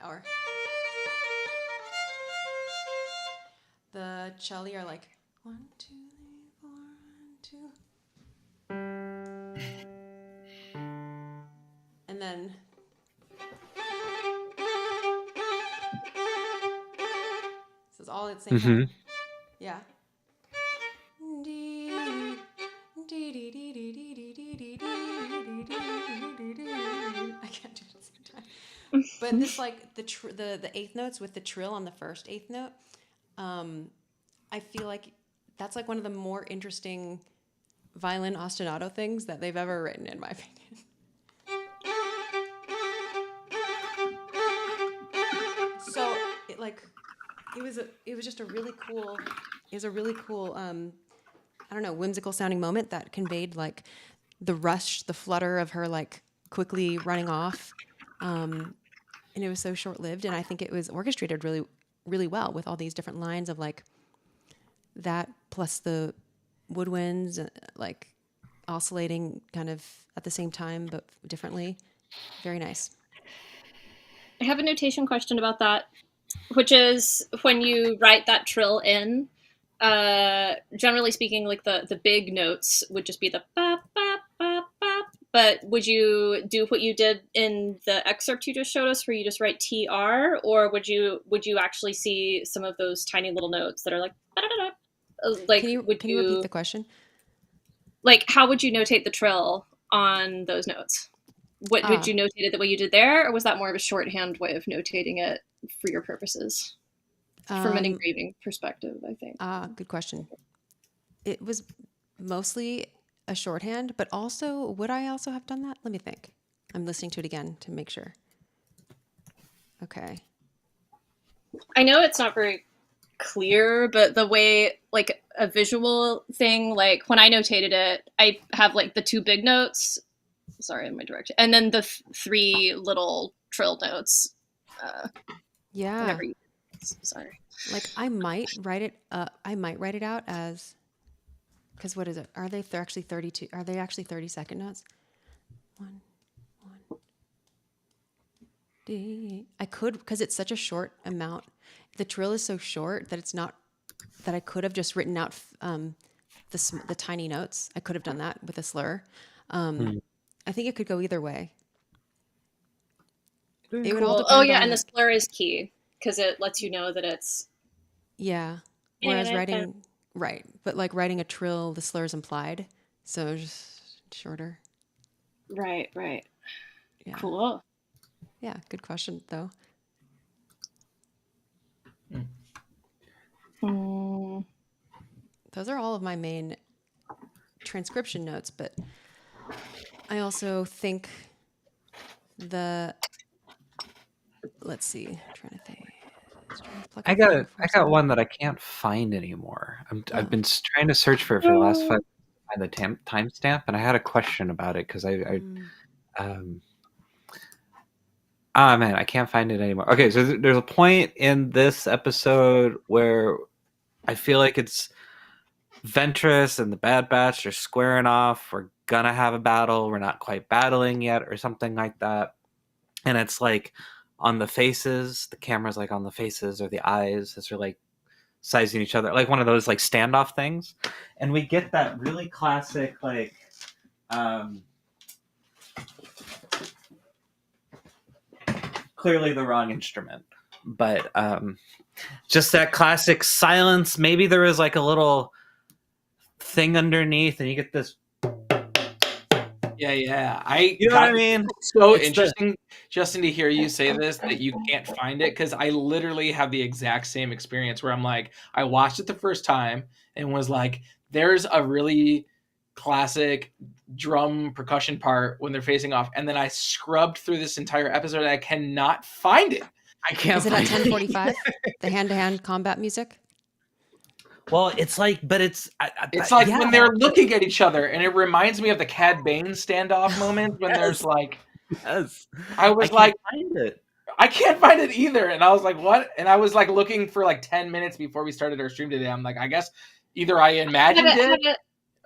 or the celli are like 1, 2, 3, 4, 1, 2, and then this is all at the same time. Yeah. I can't do it at the same time. But this, like the eighth notes with the trill on the first eighth note, I feel like that's like one of the more interesting violin ostinato things that they've ever written, in my opinion. So it was just a really cool. It was a really cool. I don't know, whimsical sounding moment that conveyed like the rush, the flutter of her like quickly running off. And it was so short lived. And I think it was orchestrated really, really well with all these different lines of like that plus the woodwinds like oscillating kind of at the same time, but differently. Very nice. I have a notation question about that, which is when you write that trill in, generally speaking, like the big notes would just be the ba, ba, ba, ba. But would you do what you did in the excerpt you just showed us, where you just write TR, or would you actually see some of those tiny little notes that are like, like, can you repeat the question? Like, how would you notate the trill on those notes? What would you notate it the way you did there, or was that more of a shorthand way of notating it for your purposes? From an engraving perspective, I think. Good question. It was mostly a shorthand, but also, would I also have done that? Let me think. I'm listening to it again to make sure. Okay. I know it's not very clear, but the way, like a visual thing, like when I notated it, I have like the two big notes. Sorry, in my direction. And then the three little trill notes. Yeah. Sorry. Like I might write it out as, because what is it? They're actually 32. Are they actually 30-second notes? 1, 1. D. I could, because it's such a short amount. The trill is so short that it's not, that I could have just written out the tiny notes. I could have done that with a slur. I think it could go either way. It would all depend on, and the slur is key because it lets you know that it's. Yeah. Whereas but like writing a trill, the slur is implied, so just shorter. Right. Yeah. Cool. Yeah, good question though. Those are all of my main transcription notes, but I also think let's see, I'm trying to think. I got one that I can't find anymore. I've been trying to search for it for the last 5 minutes to find the timestamp, and I had a question about it because man, I can't find it anymore. Okay, so there's a point in this episode where I feel like it's Ventress and the Bad Batch are squaring off. We're gonna have a battle. We're not quite battling yet, or something like that. And it's like on the faces, the camera's like on the faces or the eyes as they're like sizing each other, like one of those like standoff things. And we get that really classic like clearly the wrong instrument, but just that classic silence. Maybe there is like a little thing underneath and you get this. Yeah. You know what I mean? So it's interesting, Justin, to hear you say this, that you can't find it, because I literally have the exact same experience where I'm like, I watched it the first time and was like, there's a really classic drum percussion part when they're facing off, and then I scrubbed through this entire episode and I cannot find it. I can't. Is it at find 10:45? The hand-to-hand combat music? Well, it's like, but it's like yeah. when they're looking at each other, and it reminds me of the Cad Bane standoff moment when there's like, Yes. I was can't like, find it. I can't find it either, and I was like, what? And I was like looking for like 10 minutes before we started our stream today. I'm like, I guess either I imagined it.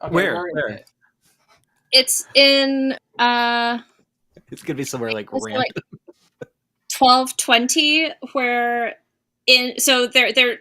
Okay, Where? is it? It's in It's gonna be somewhere like it's random. 12:20, where they're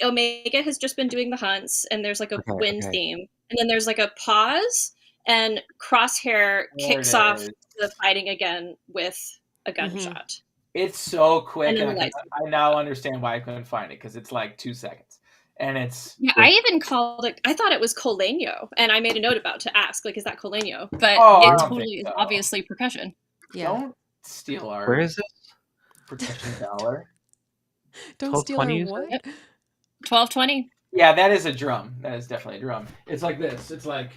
Omega has just been doing the hunts, and there's like a wind theme, and then there's like a pause, and Crosshair kicks off the fighting again with a gunshot. It's so quick, And and I now understand why I couldn't find it, because it's like 2 seconds, and it's I even called it. I thought it was Coleño, and I made a note about to ask, like, is that Coleño? But it totally is obviously percussion. Yeah. Don't steal our Where is it? percussion dollar. Don't steal our what? 12:20. Yeah, that is a drum. That is definitely a drum. It's like this. It's like,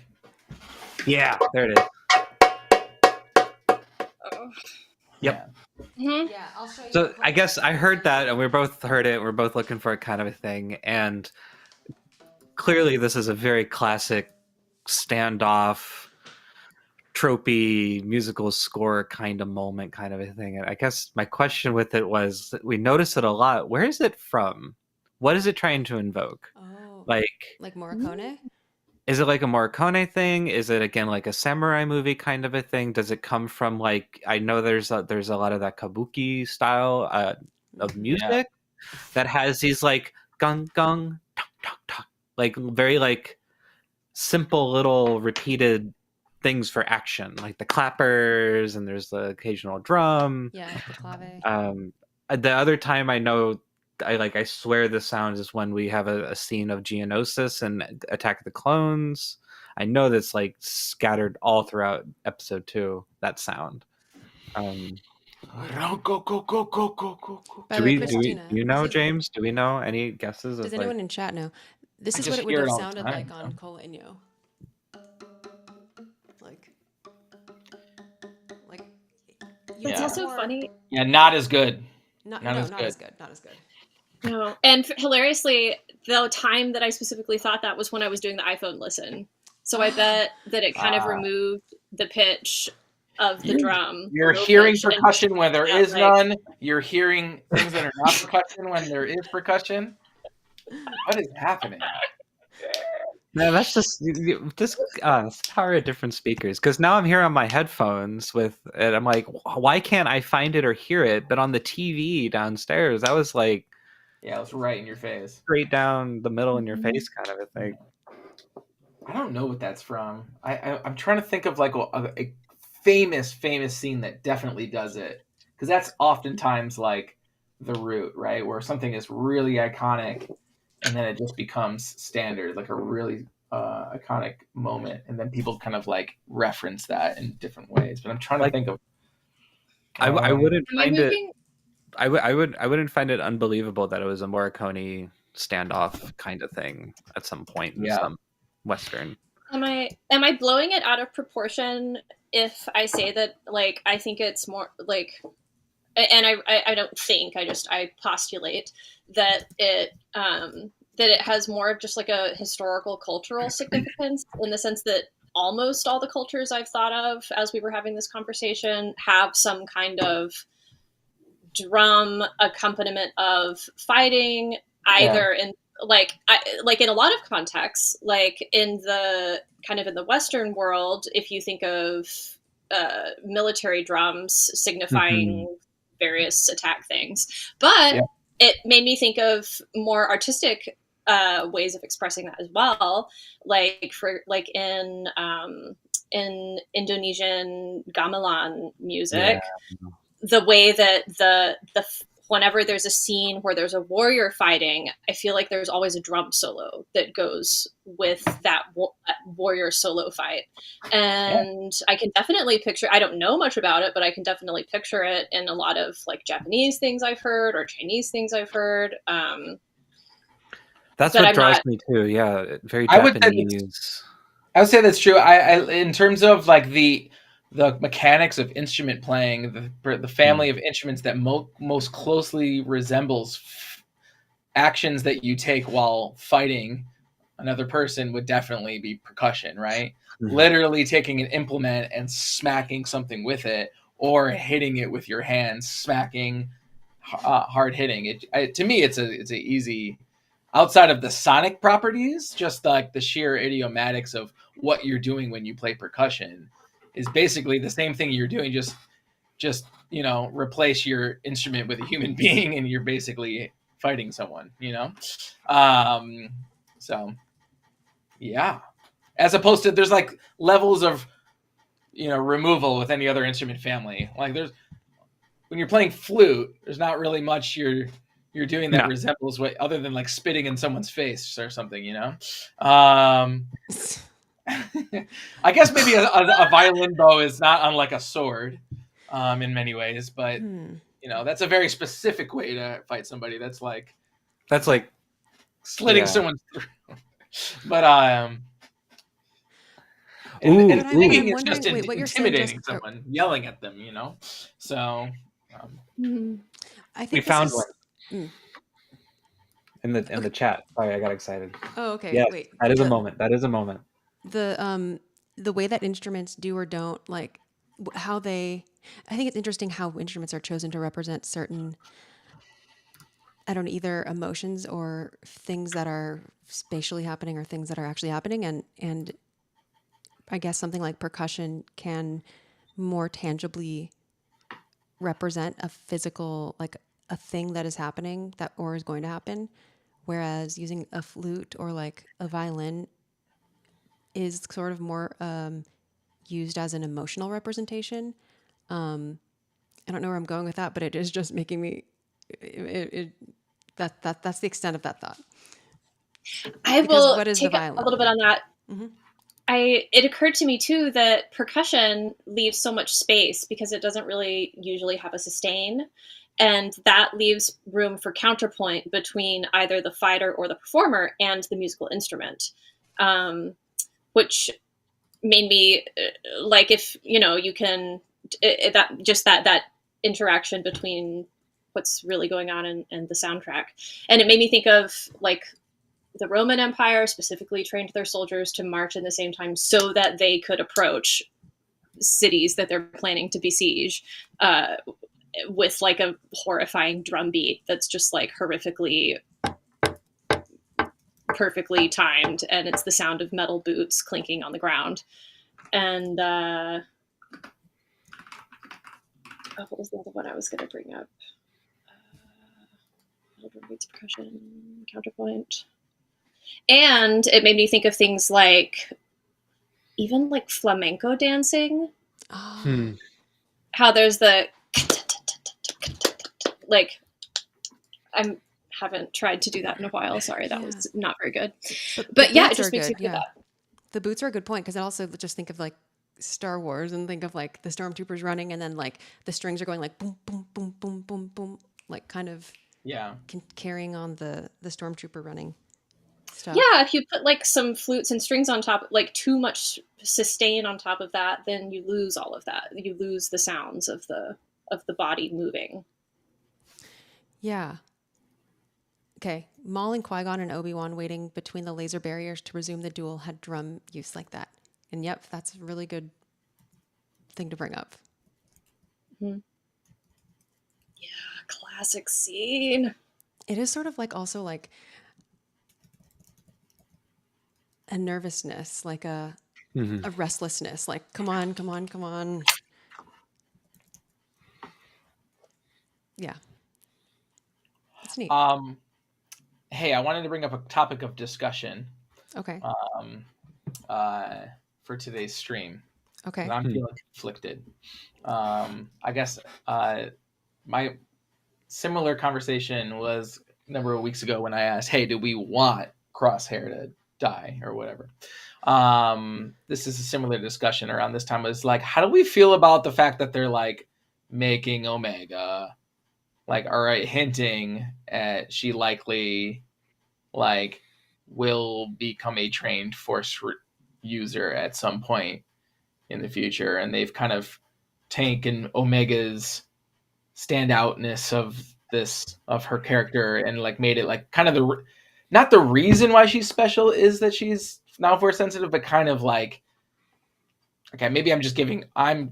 yeah, there it is. Oh. Yep. Mm-hmm. Yeah, I'll show you. So I guess I heard that, and we both heard it. We're both looking for it, kind of a thing, and clearly this is a very classic standoff, tropey musical score kind of moment, kind of a thing. And I guess my question with it was, we notice it a lot. Where is it from? What is it trying to invoke? Oh, Like Morricone? Is it like a Morricone thing? Is it again like a samurai movie kind of a thing? Does it come from like, I know there's a lot of that kabuki style of music that has these like gung gung tuk tuk tuk, like very like simple little repeated things for action, like the clappers, and there's the occasional drum. Yeah, the clave. The other time I know, I swear the sound is when we have a scene of Geonosis and Attack of the Clones. I know that's like scattered all throughout episode 2, that sound. go, go, go, go, go, go. Do you know, James? Do we know any guesses? Does anyone in chat know? This is what it would have sounded like on Coleño. It's also funny. Yeah, not as good. Not as good. No, and hilariously, the time that I specifically thought that was when I was doing the iPhone listen. So I bet that it kind of removed the pitch of the drum. You're hearing percussion when there is none. You're hearing things that are not percussion when there is percussion. What is happening? No, that's just power of different speakers. Because now I'm here on my headphones with it. I'm like, why can't I find it or hear it? But on the TV downstairs, that was like, yeah, it was right in your face, straight down the middle in your face, kind of a thing. I don't know what that's from. I'm trying to think of like a famous scene that definitely does it, because that's oftentimes like the root, right, where something is really iconic. And then it just becomes standard, like a really iconic moment, and then people kind of like reference that in different ways. But I'm trying to think of. I wouldn't find it. I wouldn't find it unbelievable that it was a Morricone standoff kind of thing at some point in some Western. Am I blowing it out of proportion if I say that, like, I think it's more like, and I don't think, I postulate that it has more of just like a historical cultural significance, in the sense that almost all the cultures I've thought of as we were having this conversation have some kind of drum accompaniment of fighting, either in like in a lot of contexts, like in the kind of in the Western world, if you think of military drums signifying various attack things, but it made me think of more artistic ways of expressing that as well, like in Indonesian gamelan music, the way that the whenever there's a scene where there's a warrior fighting, I feel like there's always a drum solo that goes with that warrior solo fight. And I can definitely picture, I don't know much about it, but I can definitely picture it in a lot of like Japanese things I've heard or Chinese things I've heard. That's what draws me too. Yeah, very Japanese. I would say that's true. I in terms of like the mechanics of instrument playing, the family of instruments that most closely resembles actions that you take while fighting another person would definitely be percussion, right? Literally taking an implement and smacking something with it, or hitting it with your hands, smacking, hard hitting. To me, it's a easy. Outside of the sonic properties, just like the sheer idiomatics of what you're doing when you play percussion is basically the same thing you're doing. Just replace your instrument with a human being, and you're basically fighting someone. So yeah, as opposed to there's like levels of removal with any other instrument family. Like when you're playing flute, there's not really much you're doing that resembles what, other than like spitting in someone's face or something. I guess maybe a violin bow is not unlike a sword in many ways, but that's a very specific way to fight somebody. That's like slitting someone's throat. But thinking it's just intimidating someone, yelling at them, So I think we found one in the chat. Sorry, I got excited. Oh, okay. Yes, wait. That is a moment. That is a moment. The way that instruments do or don't, like how I think it's interesting how instruments are chosen to represent certain, I don't know, either emotions or things that are spatially happening or things that are actually happening. And I guess something like percussion can more tangibly represent a physical, like a thing that is happening or is going to happen. Whereas using a flute or like a violin is sort of more used as an emotional representation. I don't know where I'm going with that, but it is just making me. That's the extent of that thought. I will take a little bit on that. Mm-hmm. It occurred to me too that percussion leaves so much space because it doesn't really usually have a sustain, and that leaves room for counterpoint between either the fighter or the performer and the musical instrument, which made me like if you can that interaction between what's really going on and the soundtrack, and it made me think of like the Roman Empire specifically trained their soldiers to march in the same time so that they could approach cities that they're planning to besiege with like a horrifying drum beat that's just like horrifically perfectly timed, and it's the sound of metal boots clinking on the ground. And what was the other one I was going to bring up? Drum beats, percussion, counterpoint. And it made me think of things like even like flamenco dancing. How there's the like I haven't tried to do that in a while. Sorry, that was not very good. But yeah, it just makes me think of that. The boots are a good point because I also just think of like Star Wars and think of like the stormtroopers running and then like the strings are going like boom, boom, boom, boom, boom, boom, like kind of carrying on the stormtrooper running stuff. Yeah, if you put like some flutes and strings on top, like too much sustain on top of that, then you lose all of that. You lose the sounds of the body moving. Yeah. Okay. Maul and Qui-Gon and Obi-Wan waiting between the laser barriers to resume the duel had drum use like that. And yep, that's a really good thing to bring up. Mm-hmm. Yeah, classic scene. It is sort of like also like a nervousness, like a restlessness, like come on, come on, come on. Yeah. That's neat. Hey, I wanted to bring up a topic of discussion. Okay. For today's stream. Okay. I'm feeling conflicted. I guess my similar conversation was a number of weeks ago when I asked, hey, do we want Crosshair to die or whatever? This is a similar discussion around this time. It's like, how do we feel about the fact that they're like making Omega, like, all right, hinting at she likely like will become a trained force user at some point in the future, and they've kind of taken Omega's standoutness of her character and like made it like kind of not the reason why she's special is that she's now force sensitive, but kind of like, okay, maybe I'm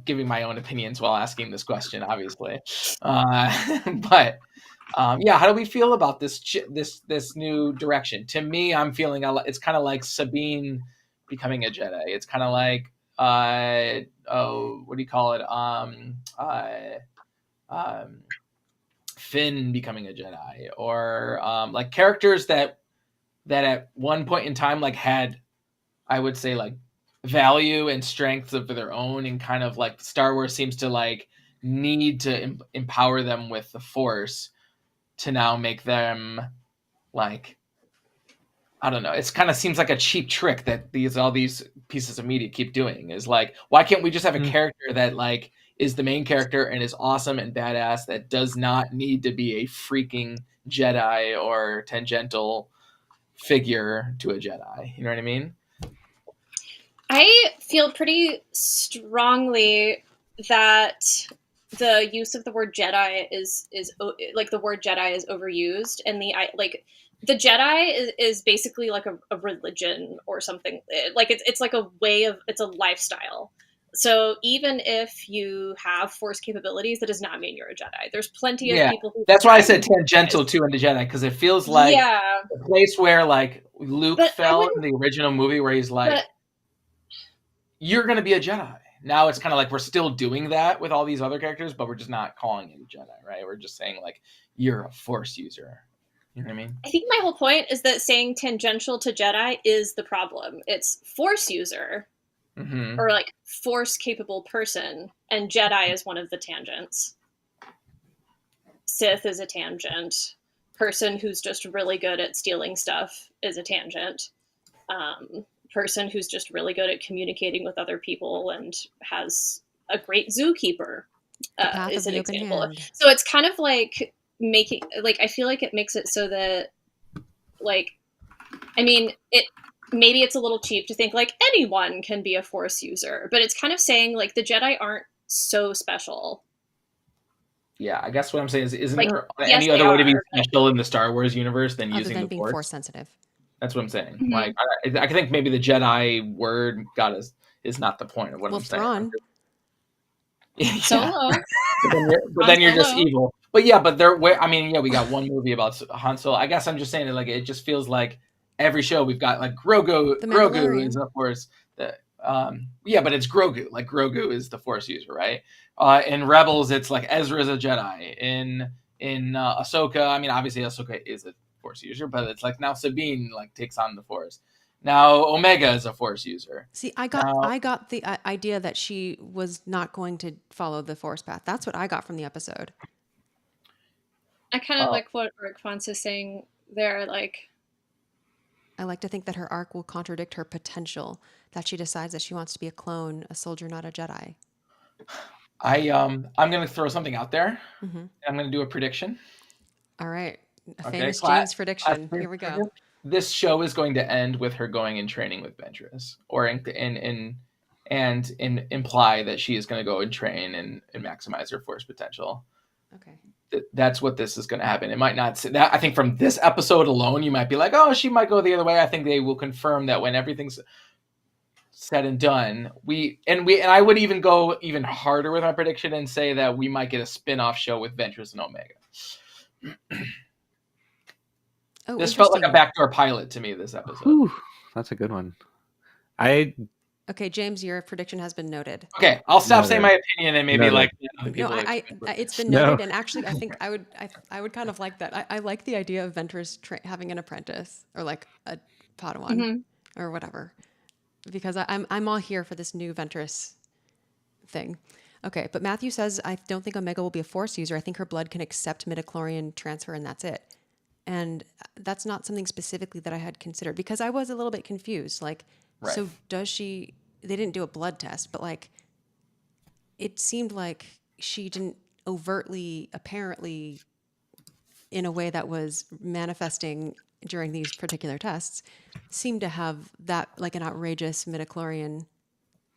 giving my own opinions while asking this question, obviously. But yeah, how do we feel about this new direction? To me, I'm feeling it's kind of like Sabine becoming a Jedi. It's kind of like what do you call it? Finn becoming a Jedi, or like characters that at one point in time like had, I would say, like value and strength of their own, and kind of like Star Wars seems to like need to empower them with the Force to now make them like, I don't know. It's kind of seems like a cheap trick that all these pieces of media keep doing. Is like, why can't we just have a character that like is the main character and is awesome and badass, that does not need to be a freaking Jedi or tangential figure to a Jedi? You know what I mean? I feel pretty strongly that the use of the word Jedi is like the word Jedi is overused, and the Jedi is basically like a religion or something. Like it's like a way of, it's a lifestyle. So even if you have Force capabilities, that does not mean you're a Jedi. There's plenty of people who. That's why I said tangential to into Jedi, because it feels like the place where like Luke fell in the original movie, where he's like, you're going to be a Jedi. Now it's kind of like we're still doing that with all these other characters, but we're just not calling it a Jedi, right? We're just saying like, you're a Force user. You know what I mean? I think my whole point is that saying tangential to Jedi is the problem. It's Force user, or like Force capable person, and Jedi is one of the tangents. Sith is a tangent. Person who's just really good at stealing stuff is a tangent. Person who's just really good at communicating with other people and has a great zookeeper is an example. So it's kind of like making, like, I feel like it makes it so that, like, I mean, maybe it's a little cheap to think like anyone can be a Force user, but it's kind of saying like the Jedi aren't so special. Yeah, I guess what I'm saying is, isn't like, there any other way to be special in the Star Wars universe than using the being Force sensitive? That's what I'm saying. Like, I think maybe the Jedi word is not the point of what I'm saying. Solo. but then you're just evil. But yeah, I mean, yeah, we got one movie about Han Solo. I guess I'm just saying that, like, it just feels like every show we've got like Grogu is of course yeah, but it's Grogu. Like Grogu is the Force user, right? In Rebels, it's like Ezra's a Jedi. In Ahsoka, I mean, obviously Ahsoka is a Force user, but it's like now Sabine like takes on the Force. Now Omega is a Force user. See, I got the idea that she was not going to follow the Force path. That's what I got from the episode. I kind of like what Rick Fonz is saying there. Like, I like to think that her arc will contradict her potential. That she decides that she wants to be a clone, a soldier, not a Jedi. I'm going to throw something out there. I'm going to do a prediction. All right. A famous James prediction. Here we go. This show is going to end with her going and training with Ventress, or and imply that she is going to go and train and maximize her Force potential. Okay. That's what this is going to happen. It might not say that. I think from this episode alone, you might be like, oh, she might go the other way. I think they will confirm that when everything's said and done, and I would even go even harder with my prediction and say that we might get a spin-off show with Ventress and Omega. This felt like a backdoor pilot to me, this episode. Ooh, that's a good one. Okay, James, your prediction has been noted. Okay, I'll stop saying my opinion and maybe it's been noted, and actually, I think I would kind of like that. I like the idea of Ventress having an apprentice or like a Padawan or whatever, because I'm all here for this new Ventress thing. Okay, but Matthew says, I don't think Omega will be a Force user. I think her blood can accept midichlorian transfer, and that's it. And that's not something specifically that I had considered, because I was a little bit confused. Like, right. So does she? They didn't do a blood test, but like, it seemed like she didn't overtly, apparently, in a way that was manifesting during these particular tests seem to have that like an outrageous midichlorian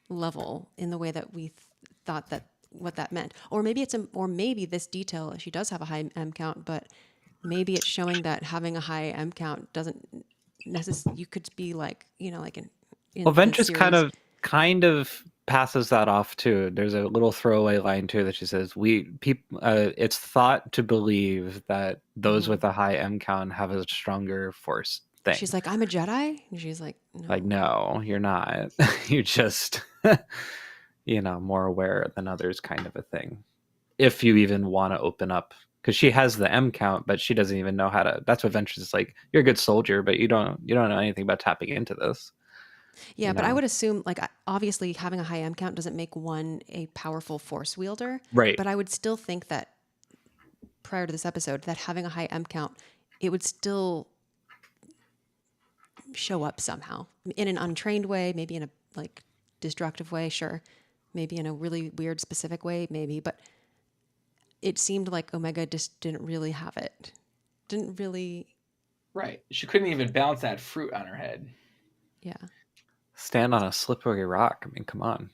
level in the way that we thought that what that meant. Or maybe or maybe this detail, she does have a high M count, but maybe it's showing that having a high M count doesn't necessarily, you could be like, like in Well, the Ventress series. kind of passes that off too. There's a little throwaway line too that she says, it's thought to believe that those with a high M count have a stronger force thing. She's like, I'm a Jedi? And she's like, no. Like, no, you're not. You're just, more aware than others kind of a thing. If you even want to open up, because she has the M count, but she doesn't even know how to, that's what Ventress is like, you're a good soldier, but you don't know anything about tapping into this. Yeah, but I would assume, like, obviously having a high M count doesn't make one a powerful force wielder. Right. But I would still think that prior to this episode, that having a high M count, it would still show up somehow in an untrained way, maybe in a like destructive way, sure. Maybe in a really weird specific way, maybe. But it seemed like Omega just didn't really have it. Didn't really. Right. She couldn't even bounce that fruit on her head. Yeah. Stand on a slippery rock. I mean, come on.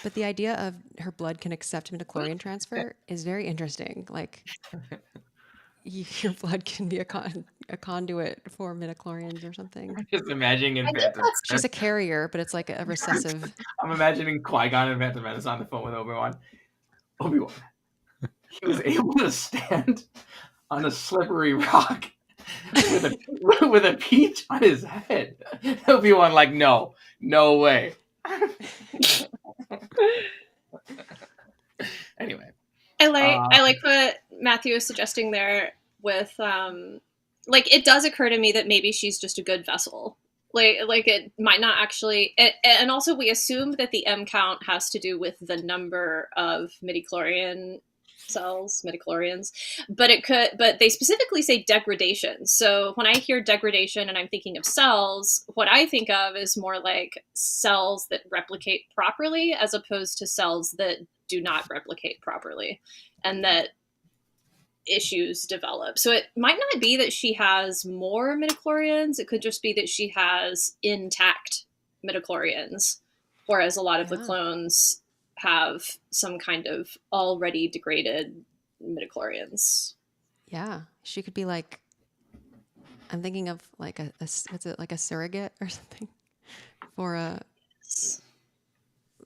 But the idea of her blood can accept midichlorian transfer is very interesting. Like, your blood can be a conduit for midichlorians or something. I'm just imagining in Phantom. She's a carrier, but it's like a recessive. I'm imagining Qui-Gon and Phantom Menace on the phone with Obi-Wan. Obi-Wan. He was able to stand on a slippery rock with a peach on his head. Obi-Wan like, no way. Anyway. I like what Matthew is suggesting there with like, it does occur to me that maybe she's just a good vessel. Like it might not actually, and also we assume that the M count has to do with the number of midichlorians, but they specifically say degradation. So when I hear degradation and I'm thinking of cells, what I think of is more like cells that replicate properly as opposed to cells that do not replicate properly and that issues develop. So it might not be that she has more midichlorians. It could just be that she has intact midichlorians, whereas a lot of the clones have some kind of already degraded midichlorians. Yeah, she could be like, I'm thinking of like what's it, like a surrogate or something for a,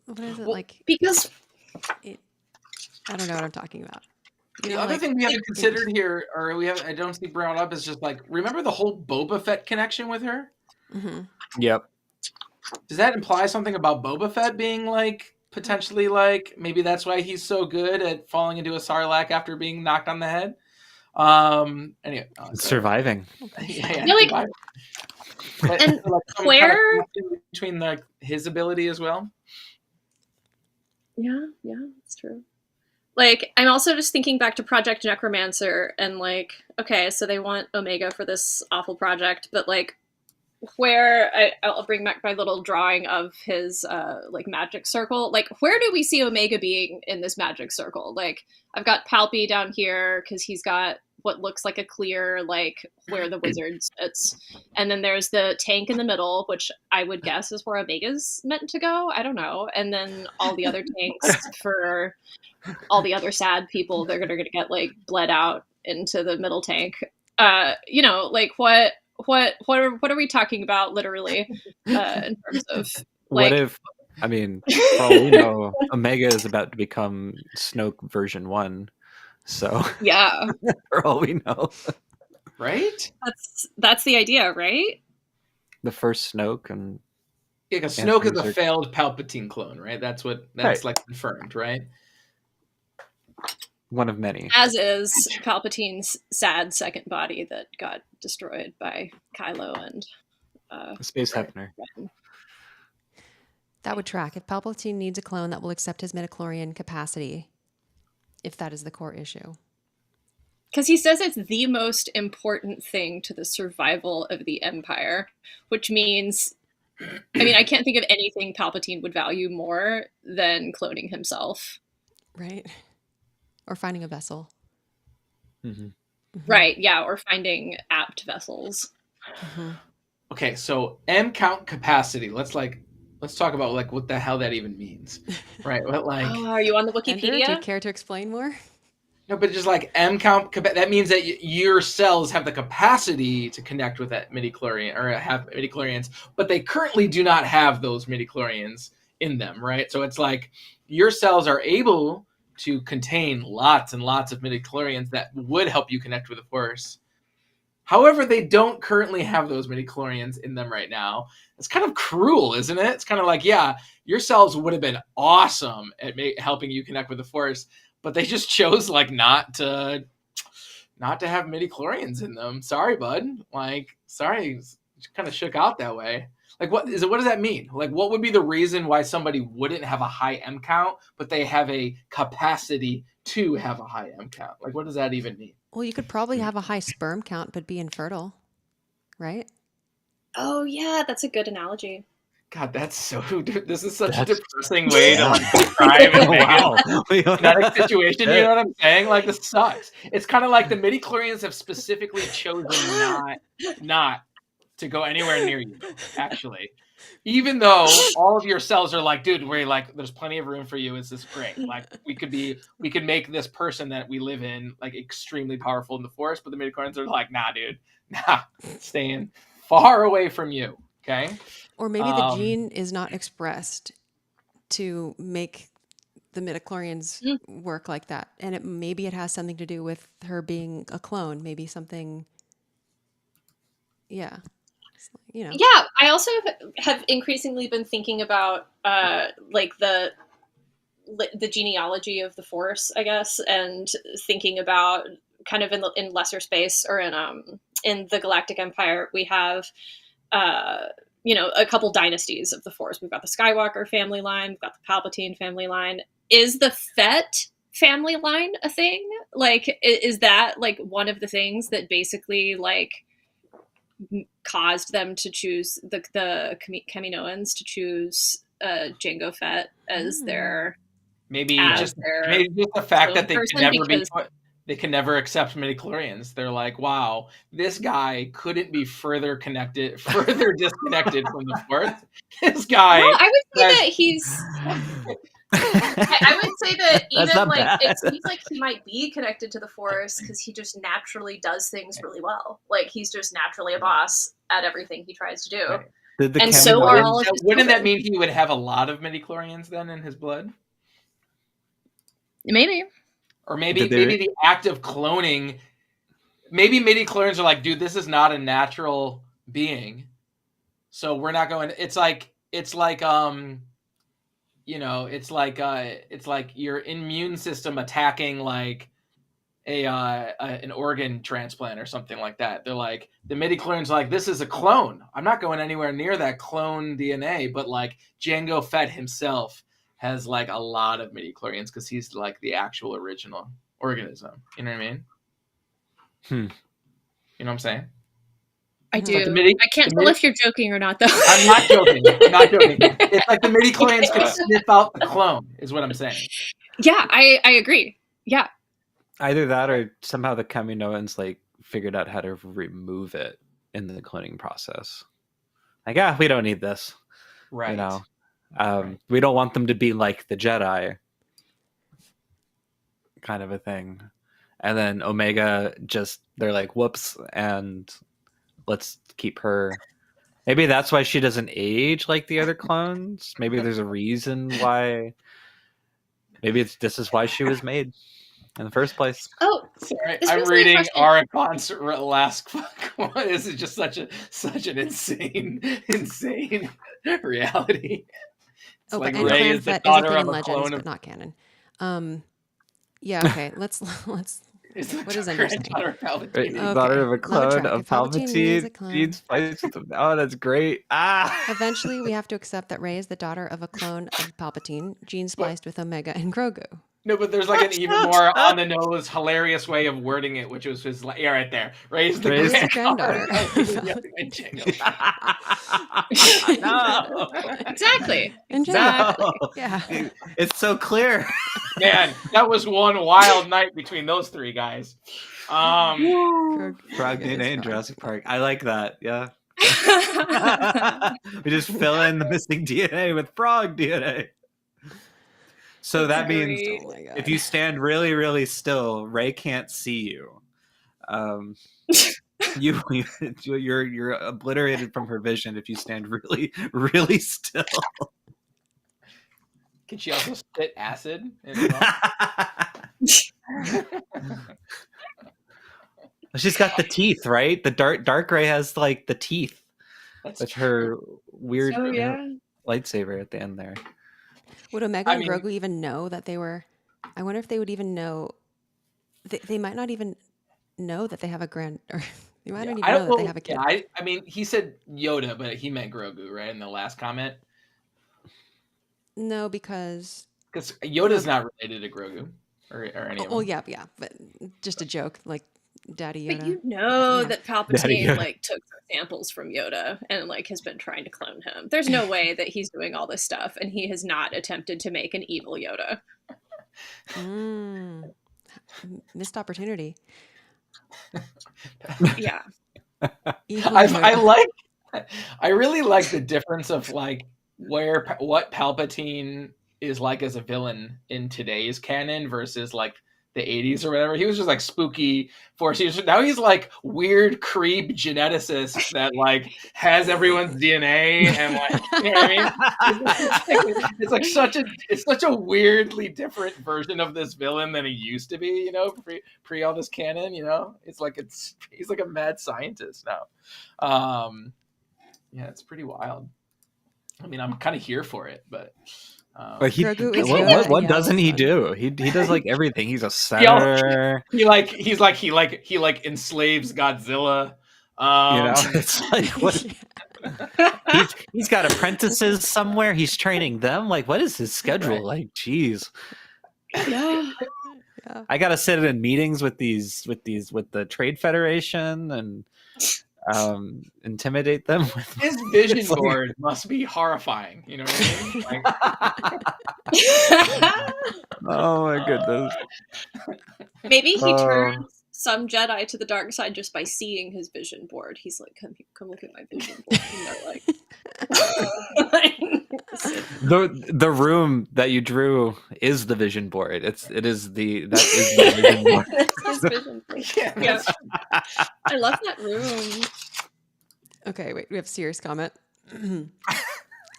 what is it, like? Because I don't know what I'm talking about. The other thing we haven't considered here, or I don't see brought up, is just like, remember the whole Boba Fett connection with her? Mm-hmm. Yep. Does that imply something about Boba Fett being like, potentially like, maybe that's why he's so good at falling into a Sarlacc after being knocked on the head? Anyway. Surviving. Yeah, like, surviving. But, and like, where... between like his ability as well? Yeah, that's true. Like, I'm also just thinking back to Project Necromancer and like, okay, so they want Omega for this awful project, but like, where I'll bring back my little drawing of his like magic circle. Like, where do we see Omega being in this magic circle? Like, I've got Palpy down here because he's got what looks like a clear, like, where the wizard sits, and then there's the tank in the middle, which I would guess is where Omega's meant to go. I don't know. And then all the other tanks for all the other sad people, they're gonna get like bled out into the middle tank. Like what are we talking about literally in terms of like, what if, I mean, for all we know, Omega is about to become Snoke version 1. So yeah, for all we know, right? That's the idea, right? The first Snoke, and yeah, because Snoke is a failed Palpatine clone, right? That's right. Like confirmed, right? One of many. As is Palpatine's sad second body that got destroyed by Kylo and Space Hefner. That would track if Palpatine needs a clone that will accept his midichlorian capacity, if that is the core issue. Because he says it's the most important thing to the survival of the Empire, which means, I mean, I can't think of anything Palpatine would value more than cloning himself. Right. Or finding a vessel. Mm-hmm. Right. Yeah. Or finding apt vessels. Mm-hmm. Okay, so M count capacity. Let's talk about like what the hell that even means, right? What like Oh, are you on the Ender, do you Wikipedia? care to explain more? no, but just like M count. That means that your cells have the capacity to connect with that midichlorian or have midichlorians, but they currently do not have those midichlorians in them, right? So it's like your cells are able to contain lots and lots of midichlorians that would help you connect with the Force. However, they don't currently have those midichlorians in them right now. It's kind of cruel, isn't it? It's kind of like, yeah, your cells would have been awesome at helping you connect with the Force, but they just chose like not to have midichlorians in them. Sorry, bud. Like, sorry, it kind of shook out that way. Like, what does that mean? Like, what would be the reason why somebody wouldn't have a high M count, but they have a capacity to have a high M count? Like, what does that even mean? Well, you could probably have a high sperm count but be infertile, right? Oh, yeah. That's a good analogy. God, that's so. This is such a That's- depressing way to like describe and make Wow. a genetic situation. You know what I'm saying? Like, this sucks. It's kind of like the midichlorians have specifically chosen not to go anywhere near you. Actually, even though all of your cells are like, dude, we're like, there's plenty of room for you. Is this great? Like, we could make this person that we live in like extremely powerful in the Force, but the midichlorians are like, nah, dude, nah, staying far away from you. Okay. Or maybe the gene is not expressed to make the midichlorians work like that. And maybe it has something to do with her being a clone. Maybe something, yeah. Yeah, I also have increasingly been thinking about like the genealogy of the Force, I guess, and thinking about kind of in lesser space or in the Galactic Empire, we have a couple dynasties of the Force. We've got the Skywalker family line, we've got the Palpatine family line. Is the Fett family line a thing? Like, is that like one of the things that basically like caused them to choose the Kaminoans to choose Jango Fett as their maybe just the fact that they can never accept midichlorians. They're like, wow, this guy couldn't be further disconnected from the Force. This guy. Well, I would say that he's. I would say that even like it seems like he might be connected to the Force because he just naturally does things really well. Like he's just naturally a boss at everything he tries to do. Right. And so are all of his Wouldn't that mean he would have a lot of midichlorians then in his blood? Maybe. Or maybe the act of cloning, maybe midichlorians are like, dude, this is not a natural being, so we're not going. It's like your immune system attacking like an organ transplant or something like that. They're like, the midichlorians are like, this is a clone. I'm not going anywhere near that clone DNA, but like Jango Fett himself has like a lot of midichlorians because he's like the actual original organism. You know what I mean? You know what I'm saying? I do. I can't tell if you're joking or not, though. I'm not joking. It's like the midichlorians can sniff out the clone, is what I'm saying. Yeah, I agree. Yeah. Either that or somehow the Kaminoans like figured out how to remove it in the cloning process. Like, we don't need this. Right. You know? We don't want them to be like the Jedi, kind of a thing. And then Omega they're like, whoops, and let's keep her. Maybe that's why she doesn't age like the other clones. Maybe there's a reason why. Maybe this is why she was made in the first place. Oh, sorry, I'm reading Aracon's last one. This is just such an insane reality. It's like Rey is the daughter of a clone of not canon. Yeah. Okay. Let's. What is Ender saying? Daughter of a clone of Palpatine. Gene spliced with them. Oh, that's great. Eventually, we have to accept that Rey is the daughter of a clone of Palpatine, gene spliced with Omega and Grogu. No, but there's like an even more on the nose, hilarious way of wording it, which was his right there. Raise the Raise the granddaughter. No. Exactly. In general. No. Yeah. It's so clear. Man, that was one wild night between those three guys. Frog It is DNA in frog. Jurassic Park. I like that. Yeah. We just fill in the missing DNA with frog DNA. So that means Great. Oh my God. if you stand really, really still, Ray can't see you. You're obliterated from her vision if you stand really, really still. Can she also spit acid as well? She's got the teeth, right? The dark Ray has like the teeth. That's With true. her weird So, yeah. lightsaber at the end there. Would Omega I and mean- Grogu even know that they were? I wonder if they would even know. They might not even know that they have a grand. Or they might not even I know don't that know. they have a kid. Yeah, I mean, he said Yoda, but he meant Grogu, right? In the last comment, No, because because Yoda's not related to Grogu or any of them. oh yeah, but just a joke, like Daddy Yoda. But you know Yeah. that Daddy Palpatine Yoda. like took samples from Yoda and like has been trying to clone him. There's no way that he's doing all this stuff and he has not attempted to make an evil Yoda. Missed opportunity. Yeah. Evil I Yoda. I really like the difference of like what Palpatine is like as a villain in today's canon versus like the 80s or whatever. He was just like spooky force. Now he's like weird creep geneticist that like has everyone's DNA and like, you know what I mean? It's like such a weirdly different version of this villain than he used to be, you know, pre all this canon, you know. He's like a mad scientist now. Yeah, it's pretty wild. I mean, I'm kind of here for it, but But Grogu is what everything doesn't he else. do? He does like everything. He's a senator. he enslaves Godzilla. You know, it's like what he's got apprentices somewhere. He's training them. Like, what is his schedule Right. like? Jeez, Yeah. Yeah. I gotta sit in meetings with the Trade Federation and intimidate them. His vision It's like- board must be horrifying. You know what I mean? Like, Oh my goodness! Maybe he Oh. turns some Jedi to the dark side just by seeing his vision board. He's like, come look at my vision board. And they're like, The room that you drew is the vision board. That is the vision board. His vision board. yeah, Yeah. I love that room. Okay, wait, we have a serious comment.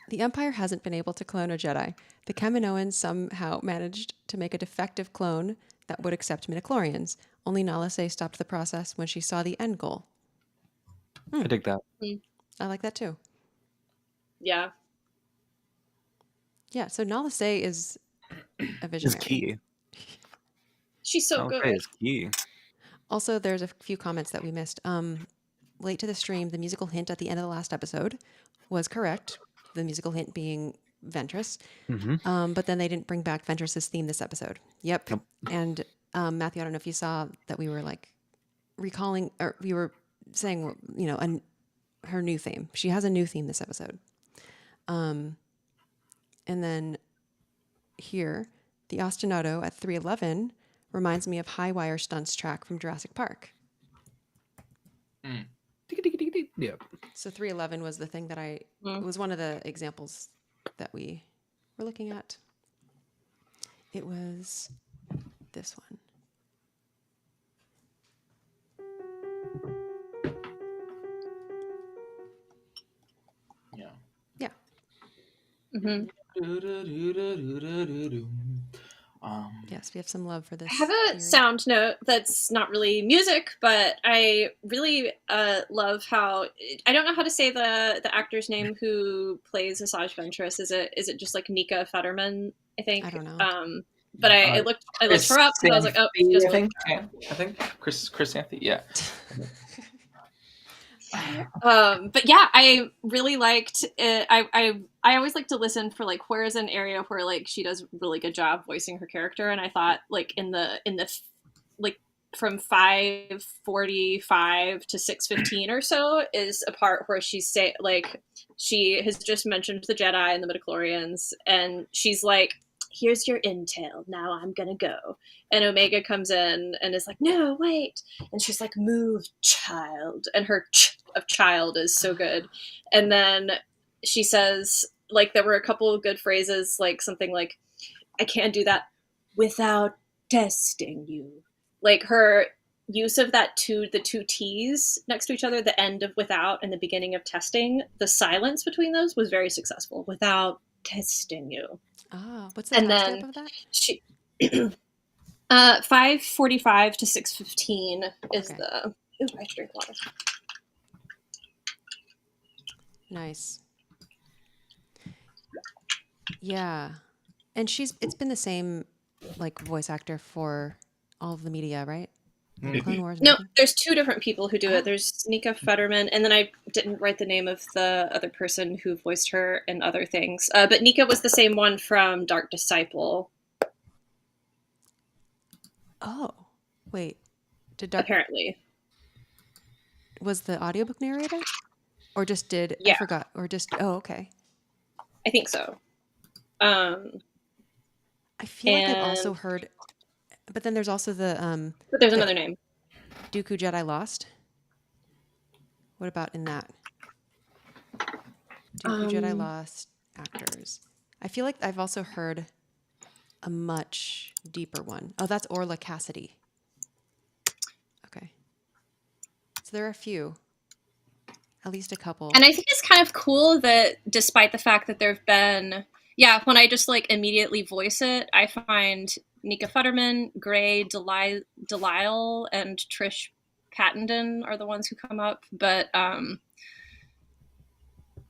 The Empire hasn't been able to clone a Jedi. The Kaminoans somehow managed to make a defective clone that would accept midichlorians. Only Nala Se stopped the process when she saw the end goal. I dig that. I like that too. Yeah. Yeah, so Nala Se is a Is visionary. key. She's so Okay, good. is key. Also, there's a few comments that we missed. Late to the stream, the musical hint at the end of the last episode was correct. The musical hint being Ventress. Mm-hmm. But then they didn't bring back Ventress's theme this episode. Yep. Nope. And Matthew, I don't know if you saw that we were like recalling, or we were saying, you know, her new theme. She has a new theme this episode. And then here, the ostinato at 311 reminds me of High Wire Stunts track from Jurassic Park. Yep. So 311 was the thing that it was one of the examples that we were looking at. It was this one. yeah. Yeah. Mm-hmm. Yes, we have some love for this. I have a theory. sound note that's not really music, but I really love how I don't know how to say the actor's name who plays Asajj Ventress. Is it just like Nika Fetterman? I think. I don't know. But I looked her up and I was like, oh, she doesn't look. I think Chrysanthe. Yeah. But yeah, I really liked it. I I always like to listen for like where is an area where like she does a really good job voicing her character, and I thought like in the like from 5:45 to 6:15 or so is a part where she's she has just mentioned the Jedi and the midichlorians, and she's like, here's your intel, now I'm gonna go. And Omega comes in and is like, no, wait. And she's like, move, child. And her of child is so good. And then she says, like, there were a couple of good phrases, like something like, I can't do that without testing you. Like her use of the two T's next to each other, the end of without and the beginning of testing, the silence between those was very successful. Without testing you. Ah, what's the timestamp of that? She 5:45 to 6:15 is Okay. the. Ooh, I have to drink water. Nice. Yeah, and it's been the same like voice actor for all of the media, right? Clone Wars. No, there's two different people who do it. There's Nika Fetterman, and then I didn't write the name of the other person who voiced her in other things. But Nika was the same one from Dark Disciple. Oh, wait. Apparently. Was the audiobook narrator? Or just did... Yeah. I forgot. Or just... Oh, okay. I think so. I feel like I've also heard... But then there's also the... But there's another name. Dooku Jedi Lost? What about in that? Dooku Jedi Lost actors. I feel like I've also heard a much deeper one. Oh, that's Orla Cassidy. Okay. So there are a few. At least a couple. And I think it's kind of cool that despite the fact that there've been... Yeah, when I just like immediately voice it, I find Nika Futterman, Gray, Delisle, and Trish Pattenden are the ones who come up. But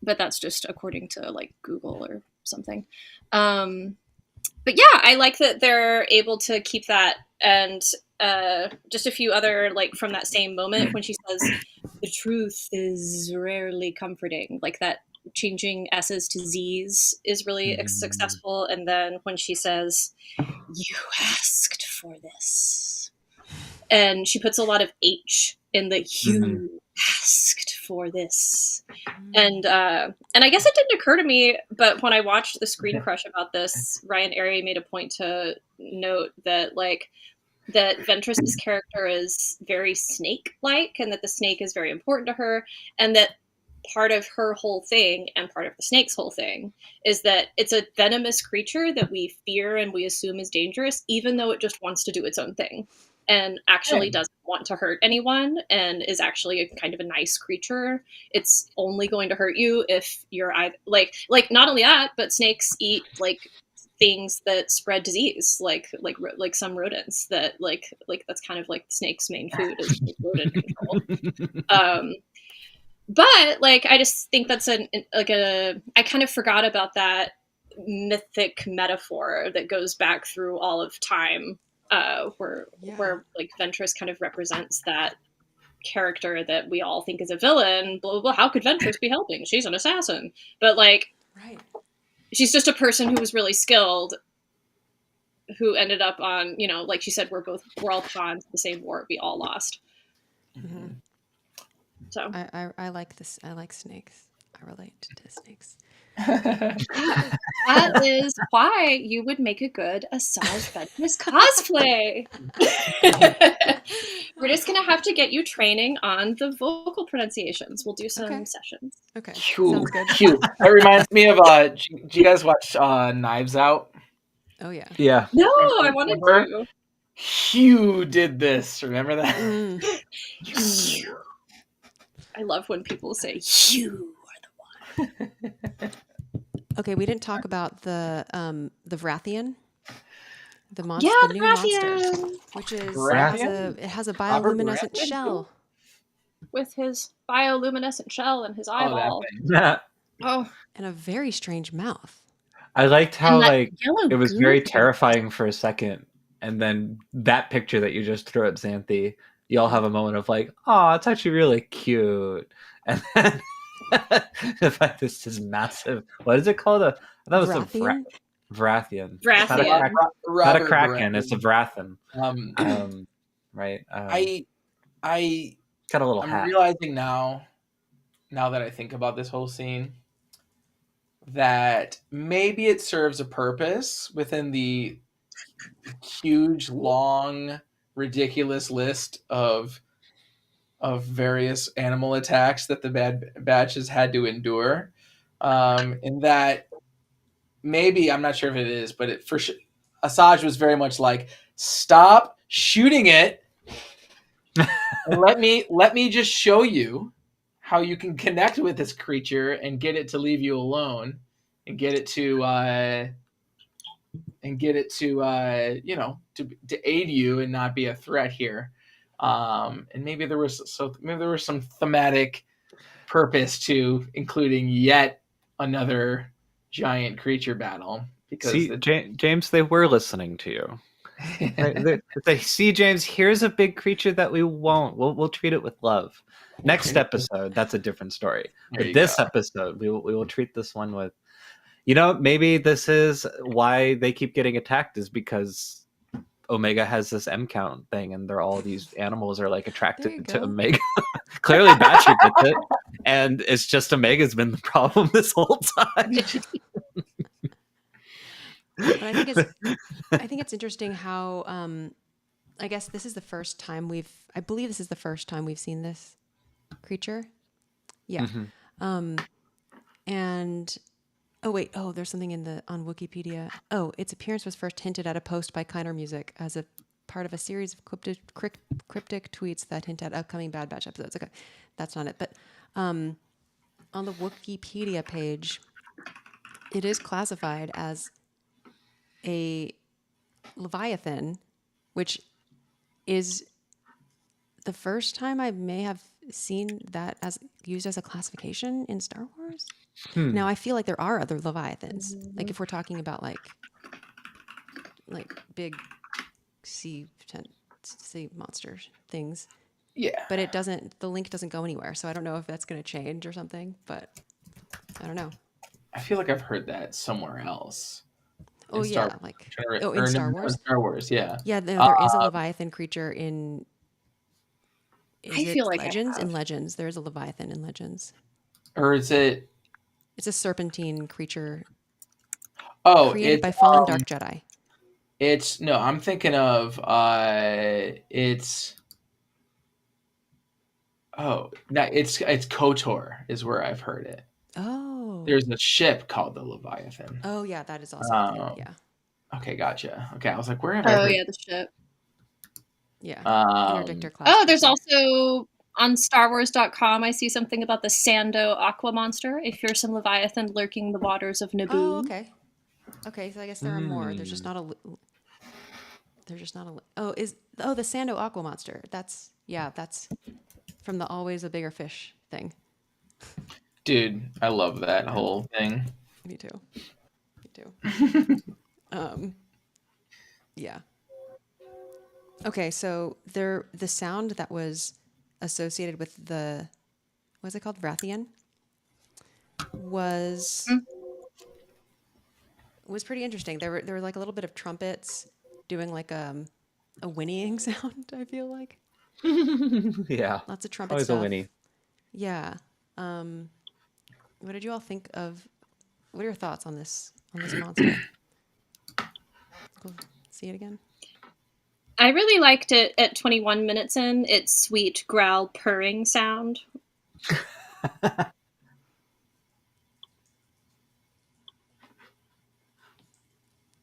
that's just according to like Google or something. But yeah, I like that they're able to keep that. And just a few other, like from that same moment when she says, the truth is rarely comforting, like that changing S's to Z's is really successful. And then when she says, you asked for this, and she puts a lot of H in the you asked for this. And I guess it didn't occur to me, but when I watched the Screen Crush about this, Ryan Arey made a point to note that that Ventress's character is very snake-like, and that the snake is very important to her, and that part of her whole thing and part of the snake's whole thing is that it's a venomous creature that we fear and we assume is dangerous, even though it just wants to do its own thing and actually doesn't want to hurt anyone and is actually a kind of a nice creature. It's only going to hurt you if you're either like not only that, but snakes eat like things that spread disease, like some rodents that like that's kind of like the snake's main food is rodent control. But like, I just think that's I kind of forgot about that mythic metaphor that goes back through all of time, where like Ventress kind of represents that character that we all think is a villain. Blah blah blah. How could Ventress be helping? She's an assassin, but like, she's just a person who was really skilled, who ended up on, you know, like she said, we're all pawns in the same war. We all lost. Mm-hmm. So I like this. I like snakes. I relate to snakes. That is why you would make a good Asajj Ventress cosplay. We're just gonna have to get you training on the vocal pronunciations. We'll do some sessions. Okay, sounds good. Cute. That reminds me of. Do you guys watch Knives Out? Oh yeah. Yeah. No, I wanted to. Hugh did this. Remember that? Hugh. I love when people say you are the one. Okay, we didn't talk about the Vrathian, the monster, yeah, the new Vrathian. monster, which is it has a bioluminescent shell with his bioluminescent shell and his eyeball. And a very strange mouth. I liked how like it was goo. very terrifying for a second, and then that picture that you just threw at Xanthi, you all have a moment of like, oh, it's actually really cute. And then This is massive. What is it called? I thought it was Vrathian? Vrathian. Vrathian. Not a kraken. It's a Vrathan. Um, Right. I Got a little I'm hat. realizing now that I think about this whole scene, that maybe it serves a purpose within the huge, long, ridiculous list of various animal attacks that the Bad Batch has had to endure. In that, maybe, I'm not sure if it is, but it for sure, Asajj was very much like, stop shooting it, and let me just show you how you can connect with this creature and get it to leave you alone, and get it to to aid you and not be a threat here. And maybe there was some thematic purpose to including yet another giant creature battle, because See, James, they were listening to you. They see, James, here's a big creature that we'll treat it with love. Next episode, that's a different story. But this episode, we will treat this one with, maybe this is why they keep getting attacked, is because Omega has this M count thing, and these animals are like attracted to Omega. Clearly Batcher gets it, and it's just Omega's been the problem this whole time. But I think it's interesting how I guess this is the first time I believe this is the first time we've seen this creature. Yeah. Mm-hmm. And there's something on Wikipedia. Its appearance was first hinted at a post by Kiner Music as a part of a series of cryptic tweets that hint at upcoming Bad Batch episodes. Okay, that's not it. But on the Wikipedia page, it is classified as a Leviathan, which is the first time I may have seen that as used as a classification in Star Wars. Now I feel like there are other Leviathans. Like if we're talking about like big sea monster things. Yeah. But the link doesn't go anywhere. So I don't know if that's going to change or something, but I don't know. I feel like I've heard that somewhere else. In Star Wars? Star Wars, yeah. Yeah, there is a Leviathan creature in like Legends? In Legends. There is a Leviathan in Legends. Or is it... It's a serpentine creature created by fallen Dark Jedi. I'm thinking of it's KOTOR is where I've heard it. Oh. There's a ship called the Leviathan. Oh yeah, that is also a thing, yeah. Okay, gotcha. Okay, I was like, where have I heard? Oh yeah, the ship. Yeah. Interdictor class. There's also on StarWars.com, I see something about the Sando aqua monster, a fearsome Leviathan lurking the waters of Naboo. Oh, okay. Okay, so I guess there are more. There's just not a. The Sando aqua monster. That's from the Always a Bigger Fish thing. Dude, I love that whole thing. Me too. Yeah. Okay, so the sound that was associated with what's it called? Vrathian? Was pretty interesting. There were like a little bit of trumpets doing like a whinnying sound, I feel like. Yeah. Lots of trumpet always stuff. A whinny. Yeah. What did you all think of? What are your thoughts on this monster? Go see it again. I really liked it at 21 minutes in, its sweet growl purring sound. What